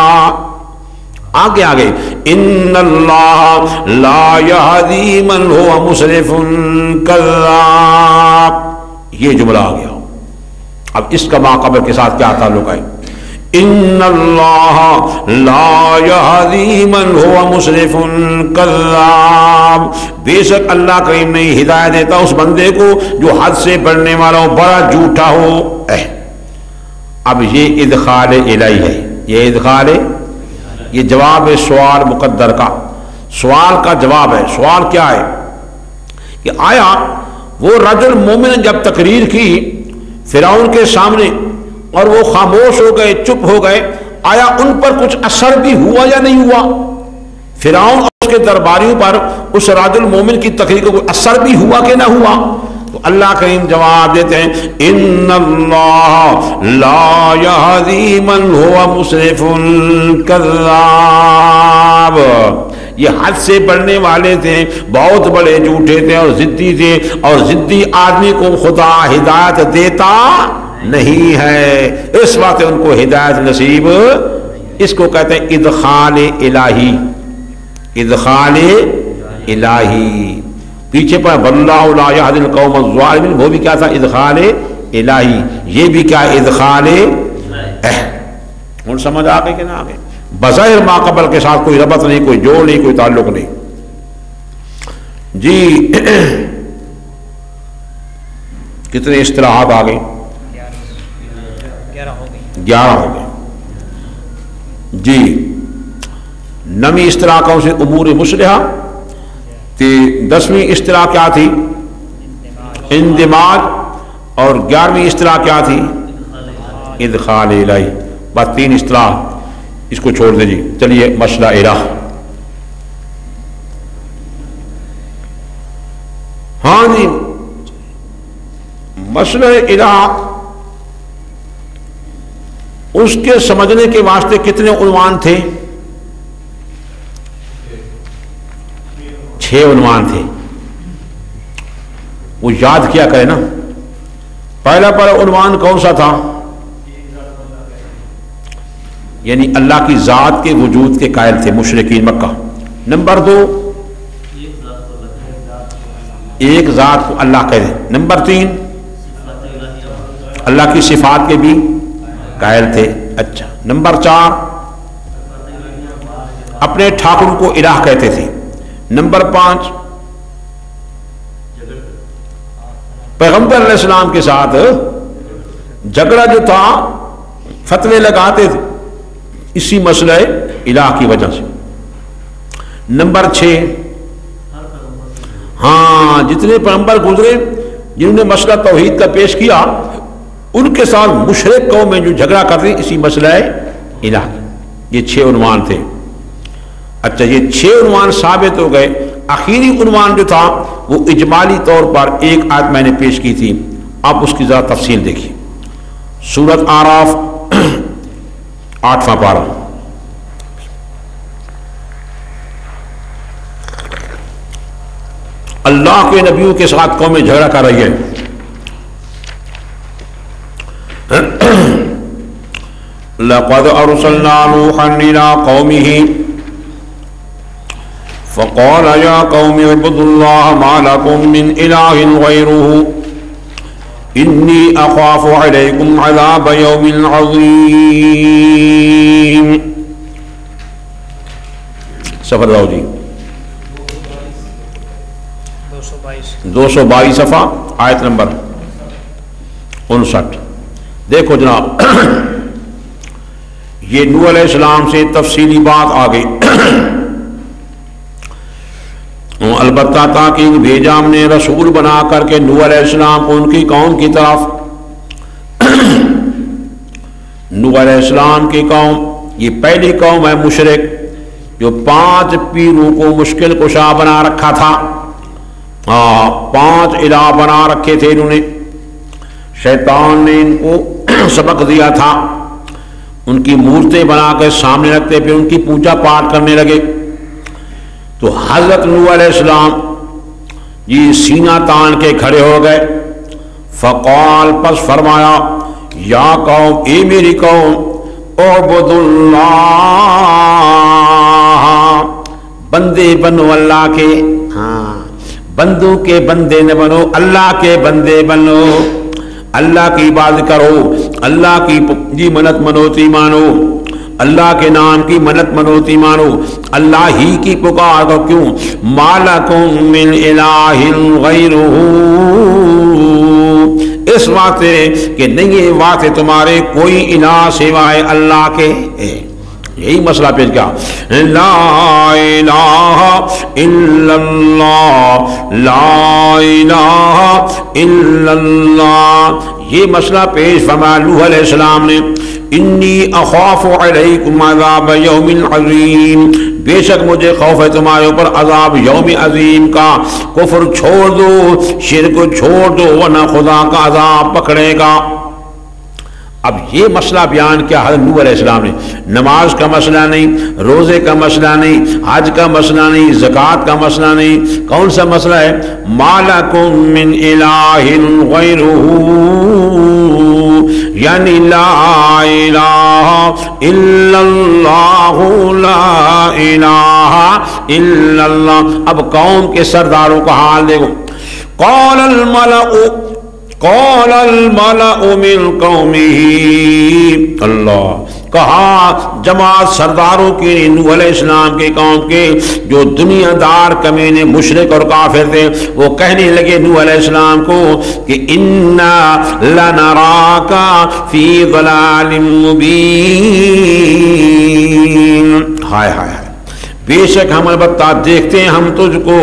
آگے آگے ان اللہ لا یہدی من هو مسرف کذاب، یہ جملہ آ گیا۔ اب اس کا ماقبل کے ساتھ کیا تعلق ہے؟ ان اللہ لا یہدی من هو مسرف کذاب، بے شک اللہ کریم نہیں ہدایت دیتا اس بندے کو جو حد سے بڑھنے والا ہو، بڑا جھوٹا ہو۔ اب یہ ادخال الہی ہے، یہ ادخال، یہ جواب ہے سوال مقدر کا، سوال کا جواب ہے۔ سوال کیا ہے کہ آیا وہ رجل مومن جب تقریر کی فرعون کے سامنے اور وہ خاموش ہو گئے، چپ ہو گئے، آیا ان پر کچھ اثر بھی ہوا یا نہیں ہوا؟ فرعون اور اس کے درباریوں پر اس رجل مومن کی تقریر کا کوئی اثر بھی ہوا کہ نہ ہوا؟ تو اللہ کریم جواب دیتے ہیں ان اللہ لا یہدی من هو مسرف کذاب، یہ حد سے بڑھنے والے تھے، بہت بڑے جھوٹے تھے اور ضدی تھے، اور ضدی آدمی کو خدا ہدایت دیتا نہیں ہے، اس وقت ان کو ہدایت نصیب، اس کو کہتے ہیں ادخال الہی، ادخال الہی۔ پیچھے پر واللہ لا یہدی القوم الظالمین، وہ بھی کیا تھا؟ ادخال الہی۔ یہ بھی کیا؟ ادخال ہوں سمجھ آ گئی کہ نہ آ گئی؟ بظاہر ماقبل کے ساتھ کوئی ربط نہیں، کوئی جوڑ نہیں، کوئی تعلق نہیں۔ جی کتنے اصطلاحات آ گئی؟ 11 ہو گئے۔ جی نویں اصطلاح کون سے؟ امور مصلحہ۔ 10ویں اصطلاح کیا تھی؟ اندماج۔ اور 11ویں اصطلاح کیا تھی؟ ادخال الہی۔ بس 3 اصطلاح، اس کو چھوڑ دیں جی۔ چلیے مسئلہ الہ۔ ہاں جی مسئلہ الہ، اس کے سمجھنے کے واسطے کتنے عنوان تھے؟ 6 عنوان تھے، وہ یاد کیا کرے نا۔ پہلا عنوان کون سا تھا؟ یعنی اللہ کی ذات کے وجود کے قائل تھے مشرکین مکہ۔ نمبر 2 ایک ذات کو اللہ کہہ دے۔ نمبر 3 اللہ کی صفات کے بھی قائل تھے۔ اچھا نمبر 4 اپنے ٹھاکر کو الہ کہتے تھے۔ نمبر 5 پیغمبر علیہ السلام کے ساتھ جھگڑا جو تھا، فتوے لگاتے تھے اسی مسئلہ الہ کی وجہ سے۔ نمبر 6 ہاں جتنے پیغمبر گزرے جنہوں نے مسئلہ توحید کا پیش کیا، ان کے ساتھ مشرک قوم میں جو جھگڑا کرتے اسی مسئلہ الہ۔ یہ 6 عنوان تھے۔ اچھا یہ 6 عنوان ثابت ہو گئے۔ آخری عنوان جو تھا وہ اجمالی طور پر ایک آیت میں نے پیش کی تھی، آپ اس کی ذرا تفصیل دیکھیے۔ سورۃ اعراف 8واں پارہ۔ اللہ کے نبیوں کے ساتھ قومیں جھگڑا کر رہی ہے۔ لقد ارسلنا نوحا الى قومه فقال يا قوم اعبدوا الله ما لكم من اله غيره اني اخاف عليكم عذاب يوم عظيم۔ سفر راؤ جی 222 صفحہ آیت نمبر 59. دیکھو جناب یہ نوح علیہ السلام سے تفصیلی بات آ گئی. البتہ تاکہ بھیجا ہم نے رسول بنا کر کے نوح علیہ السلام کو ان کی قوم کی طرف. نوح علیہ السلام کی قوم یہ پہلی قوم ہے مشرک جو 5 پیروں کو مشکل کشا بنا رکھا تھا. 5 الہ بنا رکھے تھے انہوں نے. شیطان نے ان کو سبق دیا تھا. ان کی مورتیں بنا کے سامنے رکھتے پھر ان کی پوجا پاٹ کرنے لگے. تو حضرت نوح علیہ السلام یہ سینہ تان کے کھڑے ہو گئے. فقال پس فرمایا یا قوم اے میری قوم اعبد اللہ بندے بنو اللہ کے. بندوں کے بندے نہ بنو اللہ کے بندے بنو. اللہ کی عبادت کرو. اللہ کی جی منت منوتی مانو. اللہ کے نام کی منت منوتی مانو. اللہ ہی کی پکار کرو. کیوں ما لکم من الہ غیرہ اس واسطے کہ نہیں ہے واسطے تمہارے کوئی الہ سوائے اللہ کے. یہی مسئلہ پیش کیا لا الہ الا اللہ لا الہ الا اللہ. یہ مسئلہ پیش فرمایا نوح علیہ السلام نے. انی اخاف علیکم عذاب یوم عظیم بے شک مجھے خوف ہے تمہارے اوپر عذاب یوم عظیم کا. کفر چھوڑ دو شرک چھوڑ دو ورنہ خدا کا عذاب پکڑے گا. اب یہ مسئلہ بیان کیا حضرت نوح علیہ السلام نے. نماز کا مسئلہ نہیں, روزے کا مسئلہ نہیں, حج کا مسئلہ نہیں, زکوٰۃ کا مسئلہ نہیں. کون سا مسئلہ ہے ما لکم من الہ غیرہ یعنی لا الہ الا اللہ لا الہ الا اللہ. اب قوم کے سرداروں کا حال دیکھو. قال الملأ من قومه اللہ کہا جماعت سرداروں کی نوح علیہ السلام کے قوم کے جو دنیا دار کمینے مشرک اور کافر تھے وہ کہنے لگے نوح علیہ السلام کو کہ انا لنراک فی ضلال مبین. ہائے ہائے ہائے بے شک ہم البتہ دیکھتے ہیں ہم تجھ کو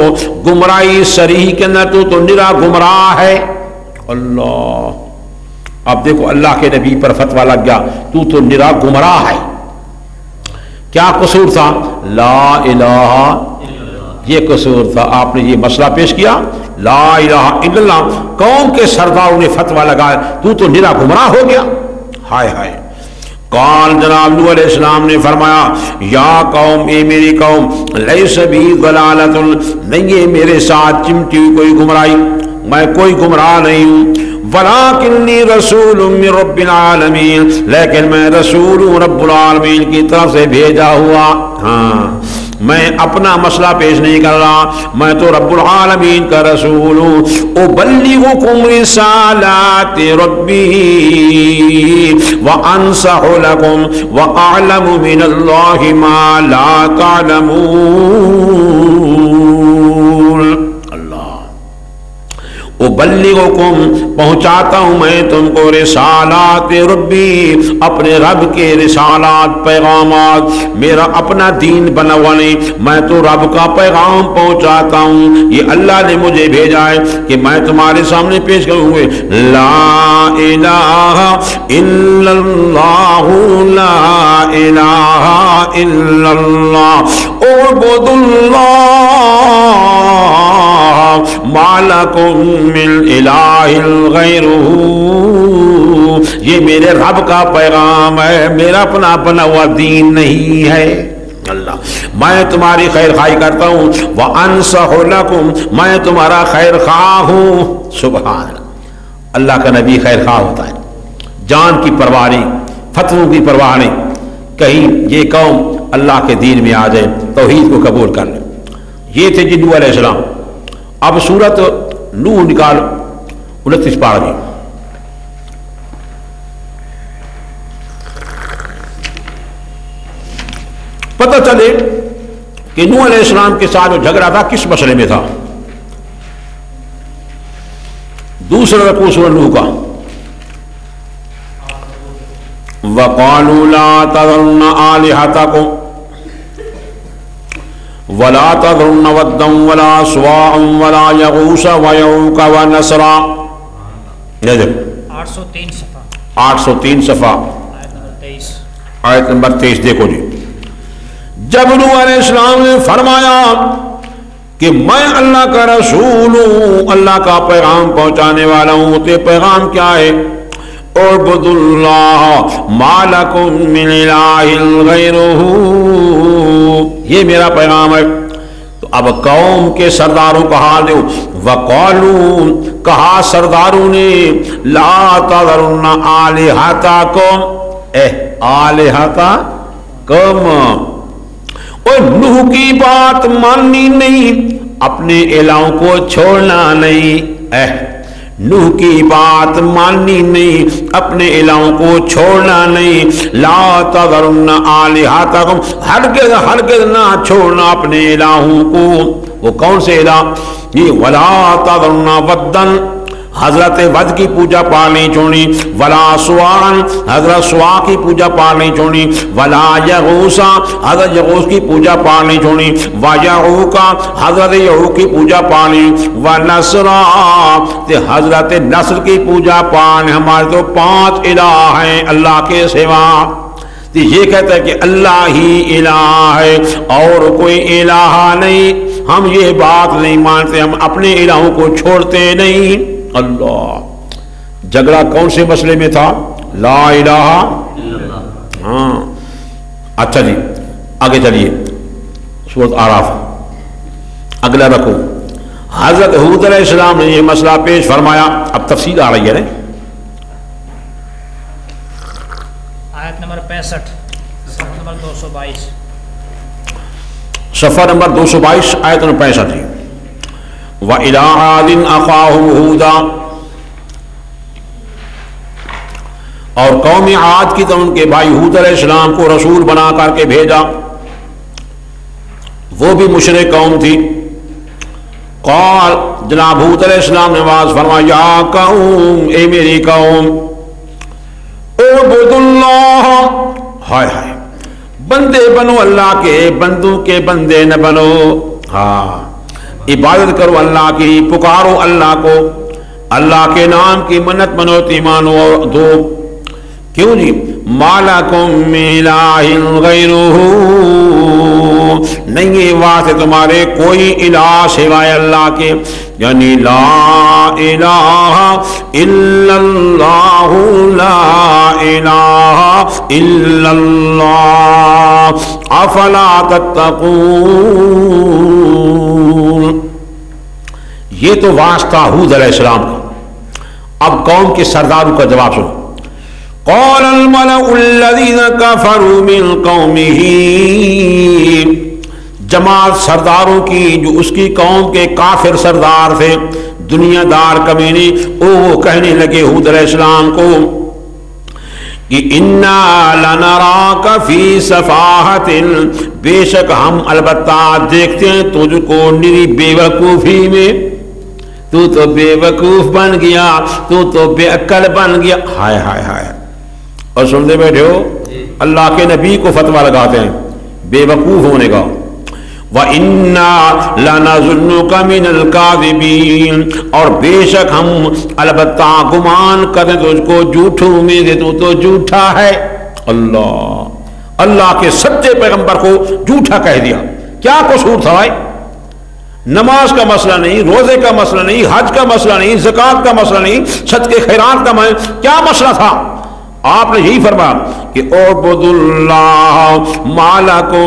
گمراہی صریح کے اندر تو نرا گمراہ ہے. اللہ اب دیکھو اللہ کے نبی پر فتویٰ لگ گیا تو نرا گمراہ ہے. کیا قصور تھا لا الہ یہ قصور تھا. آپ نے یہ مسئلہ پیش کیا لا الہ الا اللہ. قوم کے سرداروں نے فتویٰ لگایا تو نرا گمراہ ہو گیا. ہائے ہائے. قال جناب نوح علیہ السلام نے فرمایا یا قوم اے میری قوم لیس بی ضلالۃ نہیں ہے میرے ساتھ چمٹی ہوئی کوئی گمراہی. میں کوئی گمراہ نہیں ہوں. ولکنی رسول من رب العالمین لیکن میں رسول ہوں رب العالمین کی طرف سے بھیجا ہوا. ہاں میں اپنا مسئلہ پیش نہیں کر رہا, میں تو رب العالمین کا رسول ہوں. ابلغکم رسالات ربی وانصح لکم واعلم من اللہ ما لا تعلمون. ابلغکم پہنچاتا ہوں میں تم کو رسالات ربی اپنے رب کے رسالات پیغامات. میرا اپنا دین بنا ہوا نہیں, میں تو رب کا پیغام پہنچاتا ہوں. یہ اللہ نے مجھے بھیجا ہے کہ میں تمہارے سامنے پیش کروں گے لا الہ الا اللہ لا الہ الا اللہ اعبد اللہ ما لکم من الہ غیرہ. یہ میرے رب کا پیغام ہے, میرا اپنا بنا ہوا دین نہیں ہے. اللہ میں تمہاری خیر خواہی کرتا ہوں. وانصح لکم میں تمہارا خیر خواہ ہوں. سبحان اللہ. اللہ کا نبی خیر خواہ ہوتا ہے, جان کی پرواہ نہیں, فتووں کی پرواہ نہیں. کہیں یہ قوم اللہ کے دین میں آ جائے, توحید کو قبول کر لیں. یہ تھے نوح علیہ السلام. اب سورت نوح نکال 29 پارہ کی. پتہ چلے کہ نوح علیہ السلام کے ساتھ جو جھگڑا تھا کس مسئلے میں تھا. دوسرا رکوع سورہ نوح کا، وَقَالُوا لَا تَذَرُنَّ آلِهَتَكُمْ وَلَا تَذَرُنَّ وَدًّا وَلَا سُوَاعًا وَلَا يَغُوثَ وَيَعُوقَ وَنَسْرًا۔ 803 صفحہ، 803 صفحہ، آیت نمبر 23۔ آیت نمبر 23 دیکھو جی۔ جب نوح علیہ السلام نے فرمایا کہ میں اللہ کا رسول ہوں، اللہ کا پیغام پہنچانے والا ہوں، تو پیغام کیا ہے؟ اعبد اللہ ما لکم من الہ غیرہ، یہ میرا پیغام ہے۔ تو اب قوم کے سرداروں کا حال دیکھو، وقالوا، کہا سرداروں نے، لا تذرن آلہتکم، آلہتکم، اور نوح کی بات ماننی نہیں، اپنے الہوں کو چھوڑنا نہیں، نوح کی بات ماننی نہیں، اپنے الہوں کو چھوڑنا نہیں، لا تذرن آلہتکم، ہرگز ہرگز نہ چھوڑنا اپنے الہوں کو۔ وہ کون سے الہ؟ یہ ولا تذرن ودن، حضرت ود کی پوجا پال نہیں چھوڑنی، ولا سواعن، حضرت سوا کی پوجا پال نہیں چھوڑنی، ولا یغوث، حضرت یغوث کی پوجا پال نہیں چھوڑنی، ویعوق، حضرت یعوق کی پوجا پال نہیں، ونسرا، حضرت نصر کی پوجا پال۔ ہمارے تو 5 الہ ہیں اللہ کے سوا۔ یہ کہتا ہے کہ اللہ ہی الہ ہے اور کوئی الہ نہیں، ہم یہ بات نہیں مانتے، ہم اپنے الہوں کو چھوڑتے نہیں۔ اللہ، جھگڑا کون سے مسئلے میں تھا؟ لا الہ الا اللہ۔ ہاں اچھا جی، آگے چلیے، سورۃ اعراف اگلا رکو۔ حضرت ہود علیہ السلام نے یہ مسئلہ پیش فرمایا، اب تفصیل آ رہی ہے نا۔ آیت نمبر 65، صفحہ نمبر 222۔ صفحہ نمبر 222، آیت نمبر 65۔ وَإِلَىٰ عَادٍ أَخَاهُمْ هُودًا، اور قوم عاد کی طرف ان کے بھائی ہود علیہ السلام کو رسول بنا کر کے بھیجا، وہ بھی مشرک قوم تھی۔ قال، جناب ہود علیہ السلام نے آواز فرمایا، یا قوم، اے میری قوم، اعبدوا اللہ، ہائے ہائے، بندے بنو اللہ کے، بندوں کے بندے نہ بنو، ہاں عبادت کرو اللہ کی، پکارو اللہ کو، اللہ کے نام کی منت منوتی مانو اور دو۔ کیوں جی؟ ما لکم من الہ غیرہ، نہیں ہے واسطے تمہارے کوئی الہ سوائے اللہ کے، یعنی لا الہ الا اللہ، لا الہ الا اللہ، افلا تتقون۔ یہ تو واسطہ ہود علیہ السلام کا۔ اب قوم کے سرداروں کا جواب سنو۔ قال الملأ الذين كفروا من قومه، جماعت سرداروں کی جو اس کی قوم کے کافر سردار تھے، دنیا دار کمینے، وہ کہنے لگے ہود علیہ السلام کو کہ انا لنراک فی صفاحت، بے شک ہم البتہ دیکھتے ہیں تجھ کو نری بے وقوفی میں، تو بے وقوف بن گیا، تو بے عقل بن گیا۔ ہائے ہائے ہائے، اور سنتے بیٹھے ہو اللہ کے نبی کو فتویٰ لگاتے ہیں بے وقوف ہونے کا۔ وَإِنَّا لَنَظُنُّكَ مِنَ الْكَاذِبِينَ، اور بے شک ہم البتہ گمان کریں تجھ کو جھوٹوں میں سے، تو جھوٹا ہے۔ اللہ کے سچے پیغمبر کو جھوٹا کہہ دیا، کیا قصور تھا بھائی؟ نماز کا مسئلہ نہیں، روزے کا مسئلہ نہیں، حج کا مسئلہ نہیں، زکوٰۃ کا مسئلہ نہیں، صدقے خیرات کا مسئلہ، کیا مسئلہ تھا؟ آپ نے یہی فرمایا کہ اعبدوا اللہ ما لکم